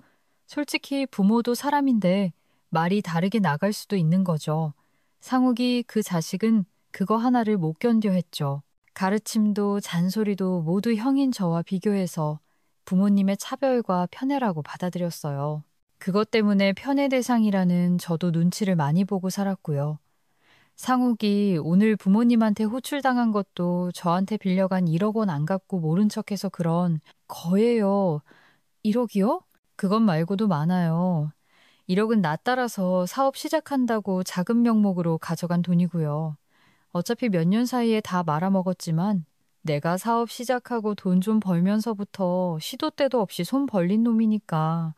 솔직히 부모도 사람인데 말이 다르게 나갈 수도 있는 거죠. 상욱이 그 자식은 그거 하나를 못 견뎌 했죠. 가르침도 잔소리도 모두 형인 저와 비교해서 부모님의 차별과 편애라고 받아들였어요. 그것 때문에 편애 대상이라는 저도 눈치를 많이 보고 살았고요. 상욱이 오늘 부모님한테 호출당한 것도 저한테 빌려간 1억 원 안 갚고 모른 척해서 그런 거예요. 1억이요? 그것 말고도 많아요. 1억은 나 따라서 사업 시작한다고 자금 명목으로 가져간 돈이고요. 어차피 몇 년 사이에 다 말아먹었지만 내가 사업 시작하고 돈 좀 벌면서부터 시도 때도 없이 손 벌린 놈이니까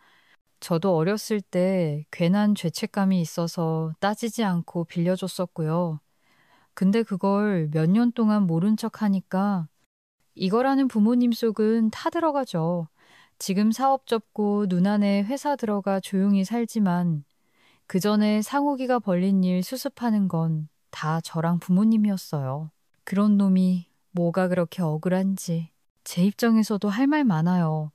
저도 어렸을 때 괜한 죄책감이 있어서 따지지 않고 빌려줬었고요. 근데 그걸 몇 년 동안 모른 척 하니까 이거라는 부모님 속은 타들어가죠. 지금 사업 접고 눈 안에 회사 들어가 조용히 살지만 그 전에 상욱이가 벌린 일 수습하는 건 다 저랑 부모님이었어요. 그런 놈이 뭐가 그렇게 억울한지 제 입장에서도 할 말 많아요.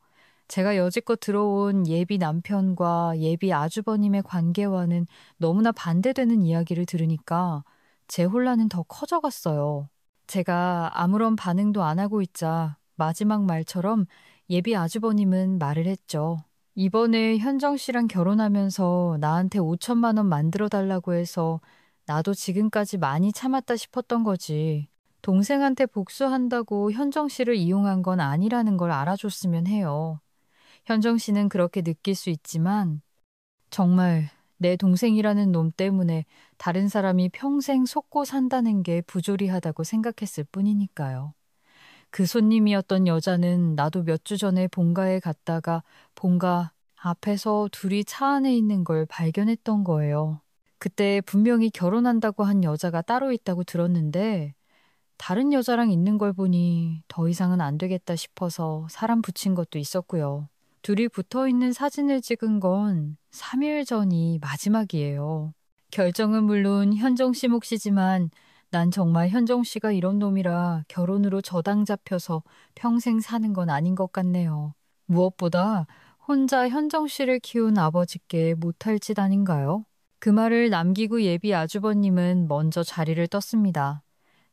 제가 여지껏 들어온 예비 남편과 예비 아주버님의 관계와는 너무나 반대되는 이야기를 들으니까 제 혼란은 더 커져갔어요. 제가 아무런 반응도 안 하고 있자 마지막 말처럼 예비 아주버님은 말을 했죠. 이번에 현정 씨랑 결혼하면서 나한테 5천만 원 만들어 달라고 해서 나도 지금까지 많이 참았다 싶었던 거지. 동생한테 복수한다고 현정 씨를 이용한 건 아니라는 걸 알아줬으면 해요. 현정 씨는 그렇게 느낄 수 있지만 정말 내 동생이라는 놈 때문에 다른 사람이 평생 속고 산다는 게 부조리하다고 생각했을 뿐이니까요. 그 손님이었던 여자는 나도 몇 주 전에 본가에 갔다가 본가 앞에서 둘이 차 안에 있는 걸 발견했던 거예요. 그때 분명히 결혼한다고 한 여자가 따로 있다고 들었는데 다른 여자랑 있는 걸 보니 더 이상은 안 되겠다 싶어서 사람 붙인 것도 있었고요. 둘이 붙어 있는 사진을 찍은 건 3일 전이 마지막이에요. 결정은 물론 현정 씨 몫이지만 난 정말 현정 씨가 이런 놈이라 결혼으로 저당 잡혀서 평생 사는 건 아닌 것 같네요. 무엇보다 혼자 현정 씨를 키운 아버지께 못할 짓 아닌가요? 그 말을 남기고 예비 아주버님은 먼저 자리를 떴습니다.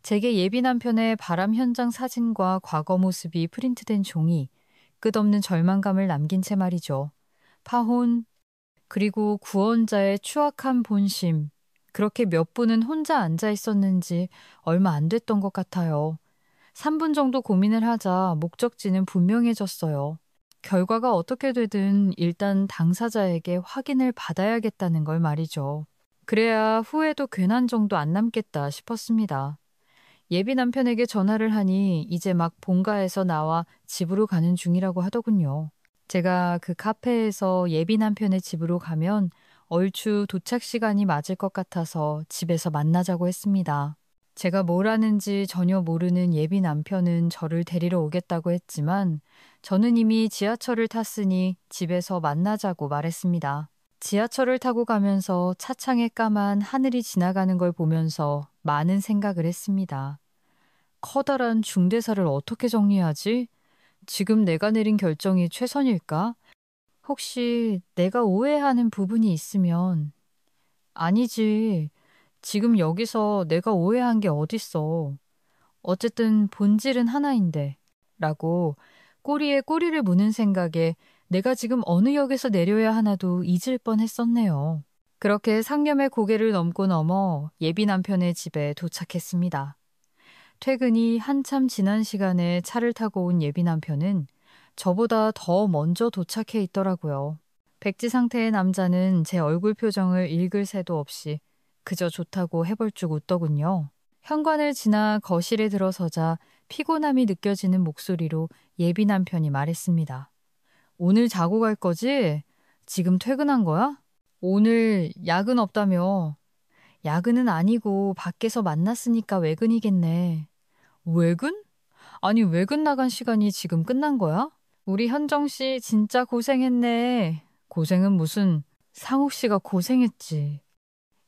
제게 예비 남편의 바람 현장 사진과 과거 모습이 프린트된 종이 끝없는 절망감을 남긴 채 말이죠. 파혼, 그리고 구원자의 추악한 본심. 그렇게 몇 분은 혼자 앉아 있었는지 얼마 안 됐던 것 같아요. 3분 정도 고민을 하자 목적지는 분명해졌어요. 결과가 어떻게 되든 일단 당사자에게 확인을 받아야겠다는 걸 말이죠. 그래야 후회도 괜한 정도 안 남겠다 싶었습니다. 예비 남편에게 전화를 하니 이제 막 본가에서 나와 집으로 가는 중이라고 하더군요. 제가 그 카페에서 예비 남편의 집으로 가면 얼추 도착 시간이 맞을 것 같아서 집에서 만나자고 했습니다. 제가 뭘 하는지 전혀 모르는 예비 남편은 저를 데리러 오겠다고 했지만 저는 이미 지하철을 탔으니 집에서 만나자고 말했습니다. 지하철을 타고 가면서 차창에 까만 하늘이 지나가는 걸 보면서 많은 생각을 했습니다. 커다란 중대사를 어떻게 정리하지? 지금 내가 내린 결정이 최선일까? 혹시 내가 오해하는 부분이 있으면 아니지. 지금 여기서 내가 오해한 게 어딨어. 어쨌든 본질은 하나인데 라고 꼬리에 꼬리를 무는 생각에 내가 지금 어느 역에서 내려야 하나도 잊을 뻔했었네요. 그렇게 상념의 고개를 넘고 넘어 예비 남편의 집에 도착했습니다. 퇴근이 한참 지난 시간에 차를 타고 온 예비 남편은 저보다 더 먼저 도착해 있더라고요. 백지 상태의 남자는 제 얼굴 표정을 읽을 새도 없이 그저 좋다고 해벌쭉 웃더군요. 현관을 지나 거실에 들어서자 피곤함이 느껴지는 목소리로 예비 남편이 말했습니다. 오늘 자고 갈 거지? 지금 퇴근한 거야? 오늘 야근 없다며. 야근은 아니고 밖에서 만났으니까 외근이겠네. 외근? 아니, 외근 나간 시간이 지금 끝난 거야? 우리 현정 씨 진짜 고생했네. 고생은 무슨, 상욱 씨가 고생했지.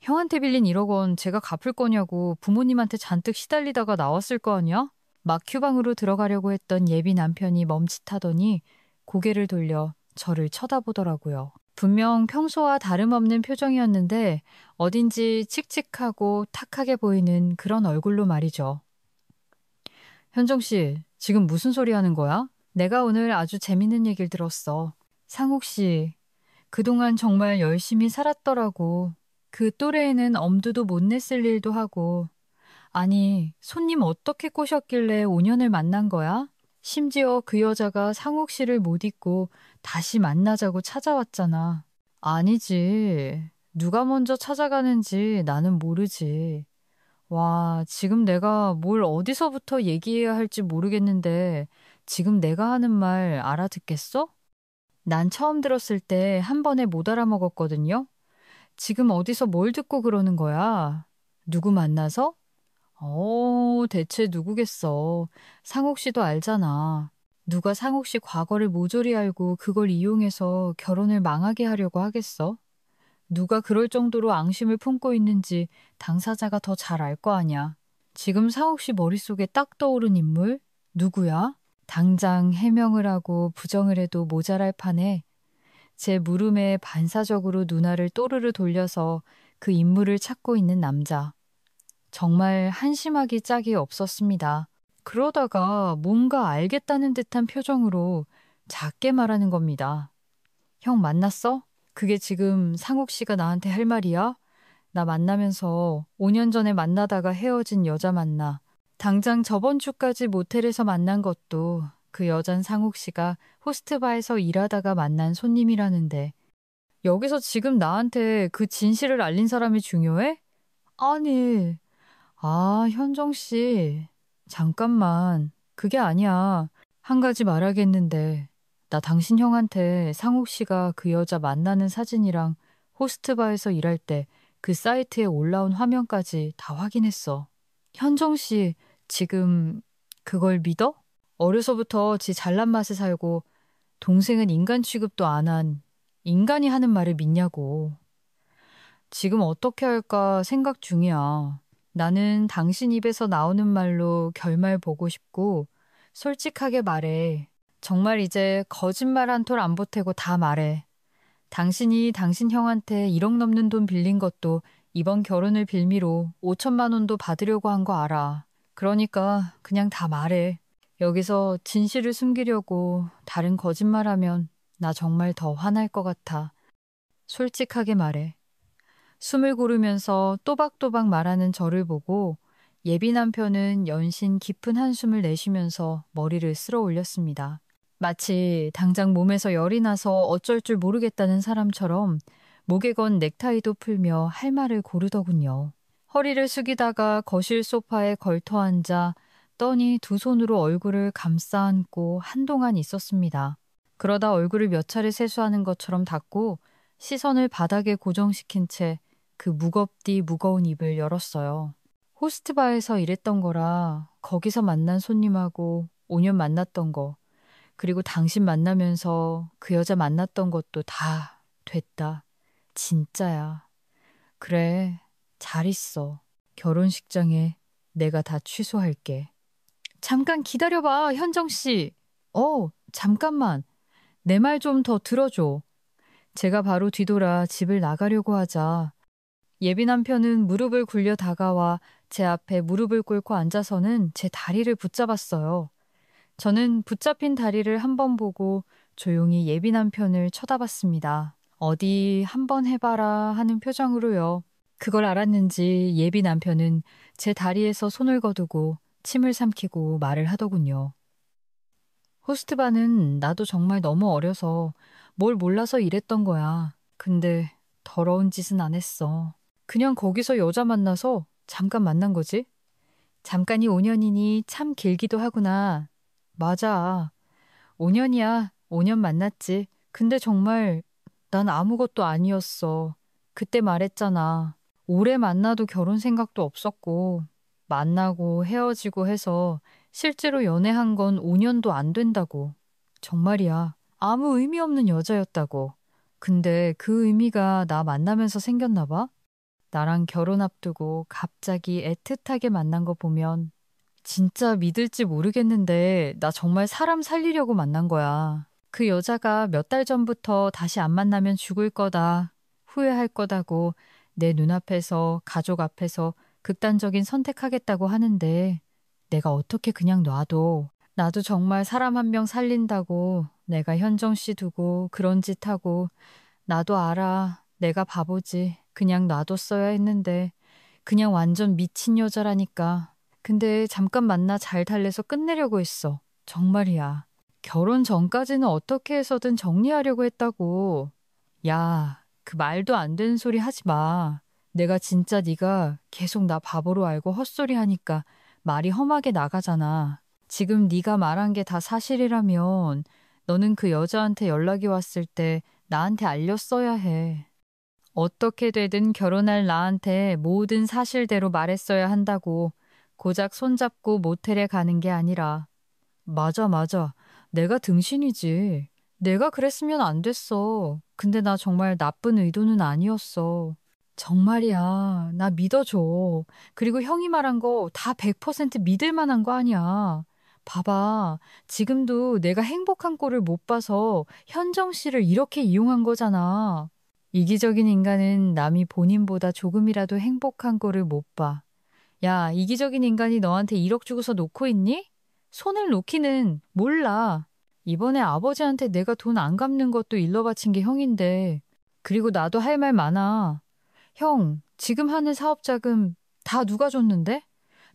형한테 빌린 1억 원 제가 갚을 거냐고 부모님한테 잔뜩 시달리다가 나왔을 거 아니야? 막 휴방으로 들어가려고 했던 예비 남편이 멈칫하더니 고개를 돌려 저를 쳐다보더라고요. 분명 평소와 다름없는 표정이었는데 어딘지 칙칙하고 탁하게 보이는 그런 얼굴로 말이죠. 현정 씨, 지금 무슨 소리 하는 거야? 내가 오늘 아주 재밌는 얘기를 들었어. 상욱 씨, 그동안 정말 열심히 살았더라고. 그 또래에는 엄두도 못 냈을 일도 하고. 아니, 손님 어떻게 꼬셨길래 5년을 만난 거야? 심지어 그 여자가 상욱 씨를 못 잊고 다시 만나자고 찾아왔잖아. 아니지. 누가 먼저 찾아가는지 나는 모르지. 와, 지금 내가 뭘 어디서부터 얘기해야 할지 모르겠는데 지금 내가 하는 말 알아듣겠어? 난 처음 들었을 때 한 번에 못 알아먹었거든요. 지금 어디서 뭘 듣고 그러는 거야? 누구 만나서? 대체 누구겠어. 상욱 씨도 알잖아. 누가 상욱 씨 과거를 모조리 알고 그걸 이용해서 결혼을 망하게 하려고 하겠어? 누가 그럴 정도로 앙심을 품고 있는지 당사자가 더 잘 알 거 아냐. 지금 상욱 씨 머릿속에 딱 떠오른 인물? 누구야? 당장 해명을 하고 부정을 해도 모자랄 판에 제 물음에 반사적으로 누나를 또르르 돌려서 그 인물을 찾고 있는 남자. 정말 한심하기 짝이 없었습니다. 그러다가 뭔가 알겠다는 듯한 표정으로 작게 말하는 겁니다. 형 만났어? 그게 지금 상욱 씨가 나한테 할 말이야? 나 만나면서 5년 전에 만나다가 헤어진 여자 만나. 당장 저번 주까지 모텔에서 만난 것도 그 여잔 상욱 씨가 호스트바에서 일하다가 만난 손님이라는데 여기서 지금 나한테 그 진실을 알린 사람이 중요해? 아니, 현정 씨. 잠깐만. 그게 아니야. 한 가지 말하겠는데 나 당신 형한테 상욱 씨가 그 여자 만나는 사진이랑 호스트바에서 일할 때 그 사이트에 올라온 화면까지 다 확인했어. 현정 씨, 지금 그걸 믿어? 어려서부터 지 잘난 맛에 살고 동생은 인간 취급도 안 한 인간이 하는 말을 믿냐고. 지금 어떻게 할까 생각 중이야. 나는 당신 입에서 나오는 말로 결말 보고 싶고 솔직하게 말해. 정말 이제 거짓말 한 톨 안 보태고 다 말해. 당신이 당신 형한테 1억 넘는 돈 빌린 것도 이번 결혼을 빌미로 5천만 원도 받으려고 한 거 알아. 그러니까 그냥 다 말해. 여기서 진실을 숨기려고 다른 거짓말하면 나 정말 더 화날 것 같아. 솔직하게 말해. 숨을 고르면서 또박또박 말하는 저를 보고 예비 남편은 연신 깊은 한숨을 내쉬면서 머리를 쓸어 올렸습니다. 마치 당장 몸에서 열이 나서 어쩔 줄 모르겠다는 사람처럼 목에 건 넥타이도 풀며 할 말을 고르더군요. 허리를 숙이다가 거실 소파에 걸터 앉아 떠니 두 손으로 얼굴을 감싸 안고 한동안 있었습니다. 그러다 얼굴을 몇 차례 세수하는 것처럼 닦고 시선을 바닥에 고정시킨 채 그 무겁디 무거운 입을 열었어요. 호스트바에서 일했던 거라 거기서 만난 손님하고 5년 만났던 거 그리고 당신 만나면서 그 여자 만났던 것도 다 됐다. 진짜야. 그래, 잘 있어. 결혼식장에 내가 다 취소할게. 잠깐 기다려봐, 현정 씨. 잠깐만. 내 말 좀 더 들어줘. 제가 바로 뒤돌아 집을 나가려고 하자. 예비 남편은 무릎을 굴려 다가와 제 앞에 무릎을 꿇고 앉아서는 제 다리를 붙잡았어요. 저는 붙잡힌 다리를 한 번 보고 조용히 예비 남편을 쳐다봤습니다. 어디 한번 해봐라 하는 표정으로요. 그걸 알았는지 예비 남편은 제 다리에서 손을 거두고 침을 삼키고 말을 하더군요. 호스트바는 나도 정말 너무 어려서 뭘 몰라서 이랬던 거야. 근데 더러운 짓은 안 했어. 그냥 거기서 여자 만나서 잠깐 만난 거지? 잠깐이 5년이니 참 길기도 하구나. 맞아. 5년이야. 5년 만났지. 근데 정말 난 아무것도 아니었어. 그때 말했잖아. 오래 만나도 결혼 생각도 없었고, 만나고 헤어지고 해서 실제로 연애한 건 5년도 안 된다고. 정말이야. 아무 의미 없는 여자였다고. 근데 그 의미가 나 만나면서 생겼나 봐? 나랑 결혼 앞두고 갑자기 애틋하게 만난 거 보면 진짜 믿을지 모르겠는데 나 정말 사람 살리려고 만난 거야. 그 여자가 몇 달 전부터 다시 안 만나면 죽을 거다, 후회할 거다고 내 눈앞에서 가족 앞에서 극단적인 선택하겠다고 하는데 내가 어떻게 그냥 놔둬. 나도 정말 사람 한 명 살린다고 내가 현정 씨 두고 그런 짓 하고 나도 알아. 내가 바보지. 그냥 놔뒀어야 했는데 그냥 완전 미친 여자라니까. 근데 잠깐 만나 잘 달래서 끝내려고 했어. 정말이야. 결혼 전까지는 어떻게 해서든 정리하려고 했다고. 야, 그 말도 안 되는 소리 하지 마. 내가 진짜 네가 계속 나 바보로 알고 헛소리 하니까 말이 험하게 나가잖아. 지금 네가 말한 게 다 사실이라면 너는 그 여자한테 연락이 왔을 때 나한테 알렸어야 해. 어떻게 되든 결혼할 나한테 모든 사실대로 말했어야 한다고. 고작 손잡고 모텔에 가는 게 아니라. 맞아, 맞아. 내가 등신이지. 내가 그랬으면 안 됐어. 근데 나 정말 나쁜 의도는 아니었어. 정말이야. 나 믿어줘. 그리고 형이 말한 거 다 100% 믿을 만한 거 아니야. 봐봐. 지금도 내가 행복한 꼴을 못 봐서 현정 씨를 이렇게 이용한 거잖아. 이기적인 인간은 남이 본인보다 조금이라도 행복한 꼴을 못 봐. 야, 이기적인 인간이 너한테 1억 주고서 놓고 있니? 손을 놓기는 몰라. 이번에 아버지한테 내가 돈 안 갚는 것도 일러 바친 게 형인데. 그리고 나도 할 말 많아. 형, 지금 하는 사업 자금 다 누가 줬는데?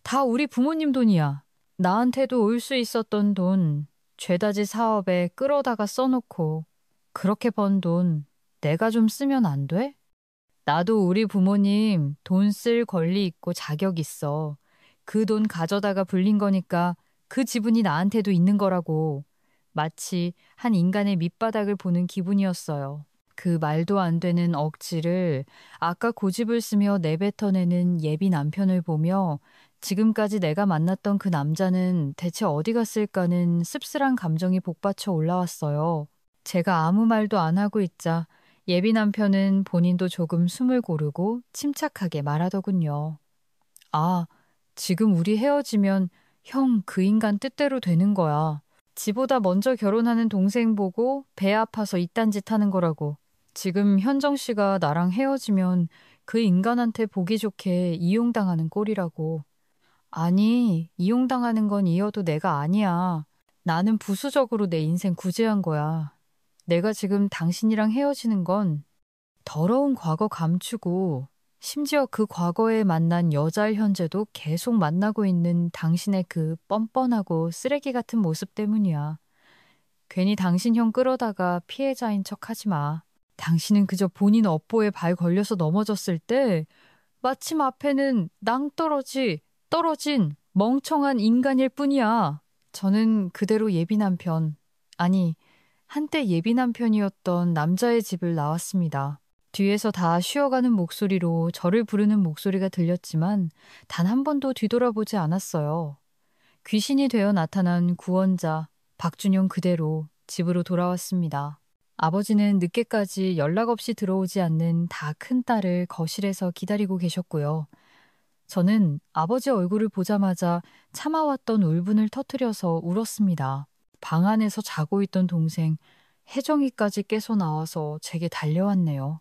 다 우리 부모님 돈이야. 나한테도 올 수 있었던 돈, 죄다지 사업에 끌어다가 써놓고 그렇게 번 돈 내가 좀 쓰면 안 돼? 나도 우리 부모님 돈 쓸 권리 있고 자격 있어. 그 돈 가져다가 불린 거니까 그 지분이 나한테도 있는 거라고. 마치 한 인간의 밑바닥을 보는 기분이었어요. 그 말도 안 되는 억지를 아까 고집을 쓰며 내뱉어내는 예비 남편을 보며 지금까지 내가 만났던 그 남자는 대체 어디 갔을까는 씁쓸한 감정이 복받쳐 올라왔어요. 제가 아무 말도 안 하고 있자 예비 남편은 본인도 조금 숨을 고르고 침착하게 말하더군요. 아, 지금 우리 헤어지면 형 그 인간 뜻대로 되는 거야. 지보다 먼저 결혼하는 동생 보고 배 아파서 이딴 짓 하는 거라고. 지금 현정 씨가 나랑 헤어지면 그 인간한테 보기 좋게 이용당하는 꼴이라고. 아니, 이용당하는 건 이어도 내가 아니야. 나는 부수적으로 내 인생 구제한 거야. 내가 지금 당신이랑 헤어지는 건 더러운 과거 감추고 심지어 그 과거에 만난 여자의 현재도 계속 만나고 있는 당신의 그 뻔뻔하고 쓰레기 같은 모습 때문이야. 괜히 당신 형 끌어다가 피해자인 척 하지 마. 당신은 그저 본인 업보에 발 걸려서 넘어졌을 때 마침 앞에는 떨어진 멍청한 인간일 뿐이야. 저는 그대로 예비 남편, 아니, 한때 예비 남편이었던 남자의 집을 나왔습니다. 뒤에서 다 쉬어가는 목소리로 저를 부르는 목소리가 들렸지만 단 한 번도 뒤돌아보지 않았어요. 귀신이 되어 나타난 구원자 박준영 그대로 집으로 돌아왔습니다. 아버지는 늦게까지 연락 없이 들어오지 않는 다 큰 딸을 거실에서 기다리고 계셨고요. 저는 아버지 얼굴을 보자마자 참아왔던 울분을 터뜨려서 울었습니다. 방 안에서 자고 있던 동생 혜정이까지 깨서 나와서 제게 달려왔네요.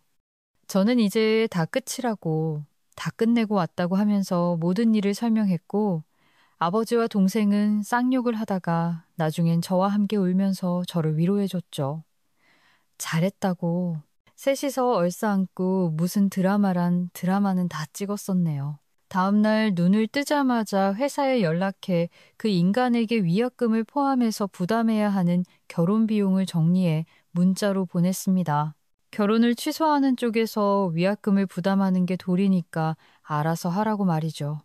저는 이제 다 끝이라고, 다 끝내고 왔다고 하면서 모든 일을 설명했고 아버지와 동생은 쌍욕을 하다가 나중엔 저와 함께 울면서 저를 위로해줬죠. 잘했다고. 셋이서 얼싸안고 무슨 드라마란 드라마는 다 찍었었네요. 다음날 눈을 뜨자마자 회사에 연락해 그 인간에게 위약금을 포함해서 부담해야 하는 결혼 비용을 정리해 문자로 보냈습니다. 결혼을 취소하는 쪽에서 위약금을 부담하는 게 도리니까 알아서 하라고 말이죠.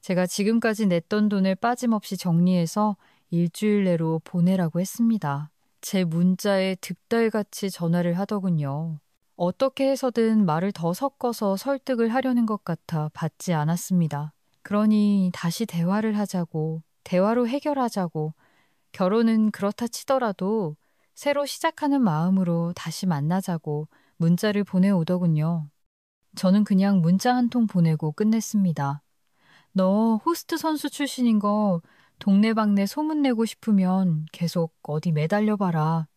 제가 지금까지 냈던 돈을 빠짐없이 정리해서 일주일 내로 보내라고 했습니다. 제 문자에 득달같이 전화를 하더군요. 어떻게 해서든 말을 더 섞어서 설득을 하려는 것 같아 받지 않았습니다. 그러니 다시 대화를 하자고, 대화로 해결하자고, 결혼은 그렇다 치더라도 새로 시작하는 마음으로 다시 만나자고 문자를 보내오더군요. 저는 그냥 문자 한 통 보내고 끝냈습니다. 너 호스트 선수 출신인 거 동네방네 소문내고 싶으면 계속 어디 매달려봐라.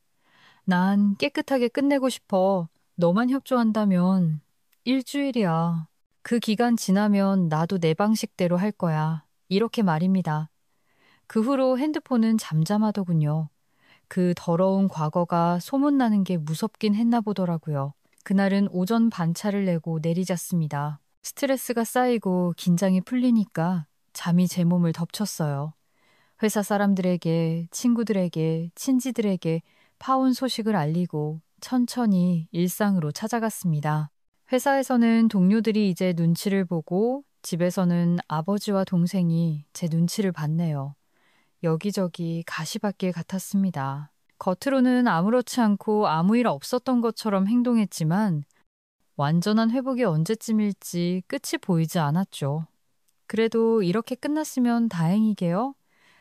난 깨끗하게 끝내고 싶어. 너만 협조한다면 일주일이야. 그 기간 지나면 나도 내 방식대로 할 거야. 이렇게 말입니다. 그 후로 핸드폰은 잠잠하더군요. 그 더러운 과거가 소문나는 게 무섭긴 했나 보더라고요. 그날은 오전 반차를 내고 내리잤습니다. 스트레스가 쌓이고 긴장이 풀리니까 잠이 제 몸을 덮쳤어요. 회사 사람들에게, 친구들에게, 친지들에게 파혼 소식을 알리고 천천히 일상으로 찾아갔습니다. 회사에서는 동료들이 이제 눈치를 보고 집에서는 아버지와 동생이 제 눈치를 봤네요. 여기저기 가시밭길 같았습니다. 겉으로는 아무렇지 않고 아무 일 없었던 것처럼 행동했지만 완전한 회복이 언제쯤일지 끝이 보이지 않았죠. 그래도 이렇게 끝났으면 다행이게요.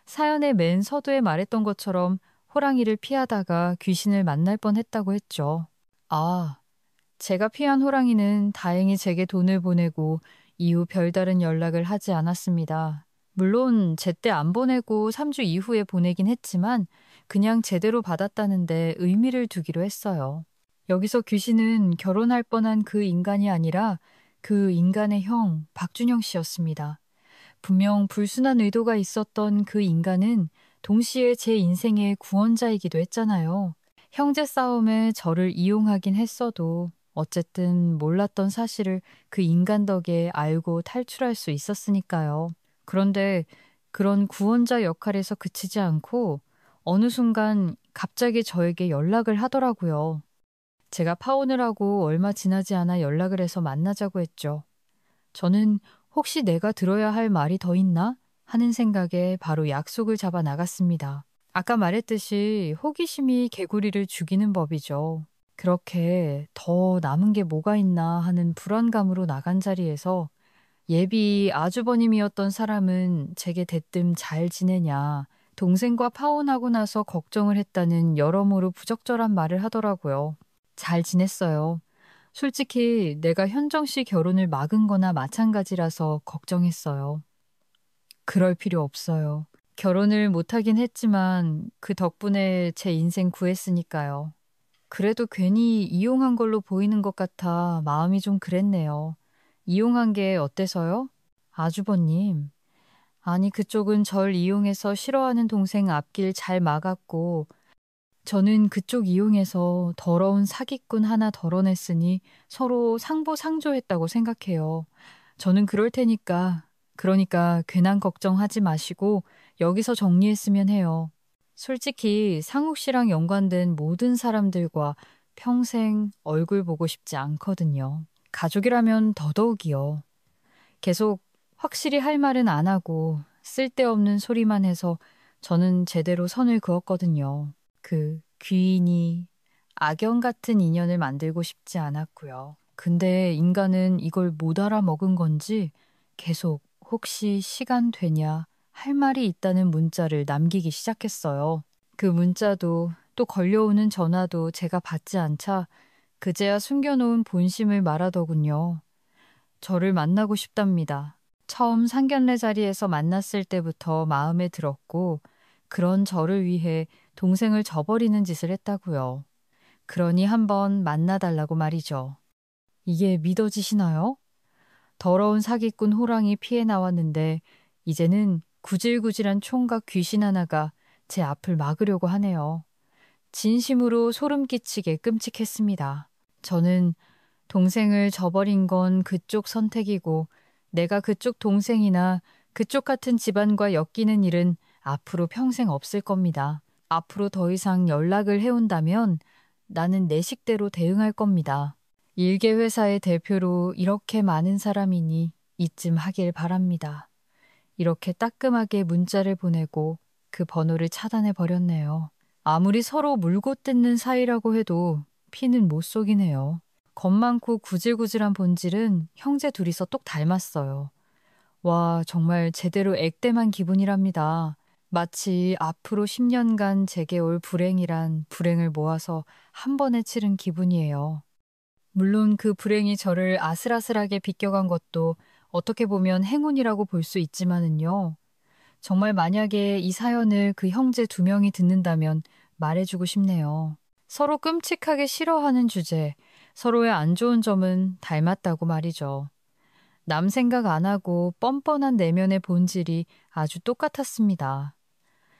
사연의 맨 서두에 말했던 것처럼 호랑이를 피하다가 귀신을 만날 뻔했다고 했죠. 아, 제가 피한 호랑이는 다행히 제게 돈을 보내고 이후 별다른 연락을 하지 않았습니다. 물론 제때 안 보내고 3주 이후에 보내긴 했지만 그냥 제대로 받았다는데 의미를 두기로 했어요. 여기서 귀신은 결혼할 뻔한 그 인간이 아니라 그 인간의 형 박준영 씨였습니다. 분명 불순한 의도가 있었던 그 인간은 동시에 제 인생의 구원자이기도 했잖아요. 형제 싸움에 저를 이용하긴 했어도 어쨌든 몰랐던 사실을 그 인간 덕에 알고 탈출할 수 있었으니까요. 그런데 그런 구원자 역할에서 그치지 않고 어느 순간 갑자기 저에게 연락을 하더라고요. 제가 파혼을 하고 얼마 지나지 않아 연락을 해서 만나자고 했죠. 저는 혹시 내가 들어야 할 말이 더 있나 하는 생각에 바로 약속을 잡아 나갔습니다. 아까 말했듯이 호기심이 개구리를 죽이는 법이죠. 그렇게 더 남은 게 뭐가 있나 하는 불안감으로 나간 자리에서 예비 아주버님이었던 사람은 제게 대뜸 잘 지내냐, 동생과 파혼하고 나서 걱정을 했다는 여러모로 부적절한 말을 하더라고요. 잘 지냈어요. 솔직히 내가 현정 씨 결혼을 막은 거나 마찬가지라서 걱정했어요. 그럴 필요 없어요. 결혼을 못하긴 했지만 그 덕분에 제 인생 구했으니까요. 그래도 괜히 이용한 걸로 보이는 것 같아 마음이 좀 그랬네요. 이용한 게 어때서요? 아주버님. 아니, 그쪽은 절 이용해서 싫어하는 동생 앞길 잘 막았고, 저는 그쪽 이용해서 더러운 사기꾼 하나 덜어냈으니 서로 상보상조했다고 생각해요. 저는 그럴 테니까, 그러니까 괜한 걱정하지 마시고 여기서 정리했으면 해요. 솔직히 상욱 씨랑 연관된 모든 사람들과 평생 얼굴 보고 싶지 않거든요. 가족이라면 더더욱이요. 계속 확실히 할 말은 안 하고 쓸데없는 소리만 해서 저는 제대로 선을 그었거든요. 그 귀인이 악연 같은 인연을 만들고 싶지 않았고요. 근데 인간은 이걸 못 알아먹은 건지 계속 혹시 시간 되냐 할 말이 있다는 문자를 남기기 시작했어요. 그 문자도 또 걸려오는 전화도 제가 받지 않자 그제야 숨겨놓은 본심을 말하더군요. 저를 만나고 싶답니다. 처음 상견례 자리에서 만났을 때부터 마음에 들었고, 그런 저를 위해 동생을 저버리는 짓을 했다고요. 그러니 한번 만나달라고 말이죠. 이게 믿어지시나요? 더러운 사기꾼 호랑이 피해 나왔는데, 이제는 구질구질한 총각 귀신 하나가 제 앞을 막으려고 하네요. 진심으로 소름 끼치게 끔찍했습니다. 저는 동생을 저버린 건 그쪽 선택이고 내가 그쪽 동생이나 그쪽 같은 집안과 엮이는 일은 앞으로 평생 없을 겁니다. 앞으로 더 이상 연락을 해온다면 나는 내 식대로 대응할 겁니다. 일개 회사의 대표로 이렇게 많은 사람이니 이쯤 하길 바랍니다. 이렇게 따끔하게 문자를 보내고 그 번호를 차단해 버렸네요. 아무리 서로 물고 뜯는 사이라고 해도 피는 못 속이네요. 겁 많고 구질구질한 본질은 형제 둘이서 똑 닮았어요. 와, 정말 제대로 액땜한 기분이랍니다. 마치 앞으로 10년간 제게 올 불행이란 불행을 모아서 한 번에 치른 기분이에요. 물론 그 불행이 저를 아슬아슬하게 비껴간 것도 어떻게 보면 행운이라고 볼 수 있지만은요. 정말 만약에 이 사연을 그 형제 두 명이 듣는다면 말해주고 싶네요. 서로 끔찍하게 싫어하는 주제, 서로의 안 좋은 점은 닮았다고 말이죠. 남 생각 안 하고 뻔뻔한 내면의 본질이 아주 똑같았습니다.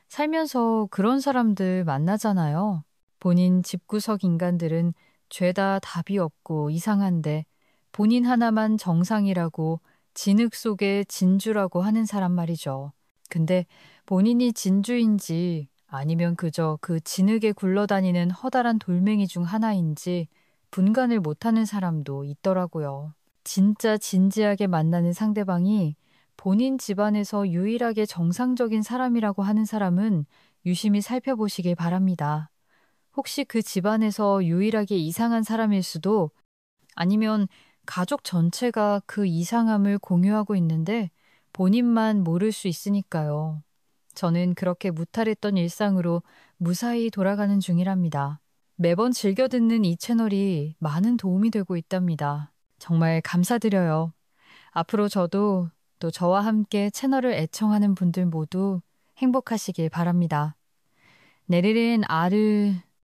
살면서 그런 사람들 만나잖아요. 본인 집구석 인간들은 죄다 답이 없고 이상한데 본인 하나만 정상이라고 진흙 속에 진주라고 하는 사람 말이죠. 근데 본인이 진주인지 아니면 그저 그 진흙에 굴러다니는 허다란 돌멩이 중 하나인지 분간을 못하는 사람도 있더라고요. 진짜 진지하게 만나는 상대방이 본인 집안에서 유일하게 정상적인 사람이라고 하는 사람은 유심히 살펴보시길 바랍니다. 혹시 그 집안에서 유일하게 이상한 사람일 수도 아니면 가족 전체가 그 이상함을 공유하고 있는데 본인만 모를 수 있으니까요. 저는 그렇게 무탈했던 일상으로 무사히 돌아가는 중이랍니다. 매번 즐겨 듣는 이 채널이 많은 도움이 되고 있답니다. 정말 감사드려요. 앞으로 저도 또 저와 함께 채널을 애청하는 분들 모두 행복하시길 바랍니다. 내리는 알을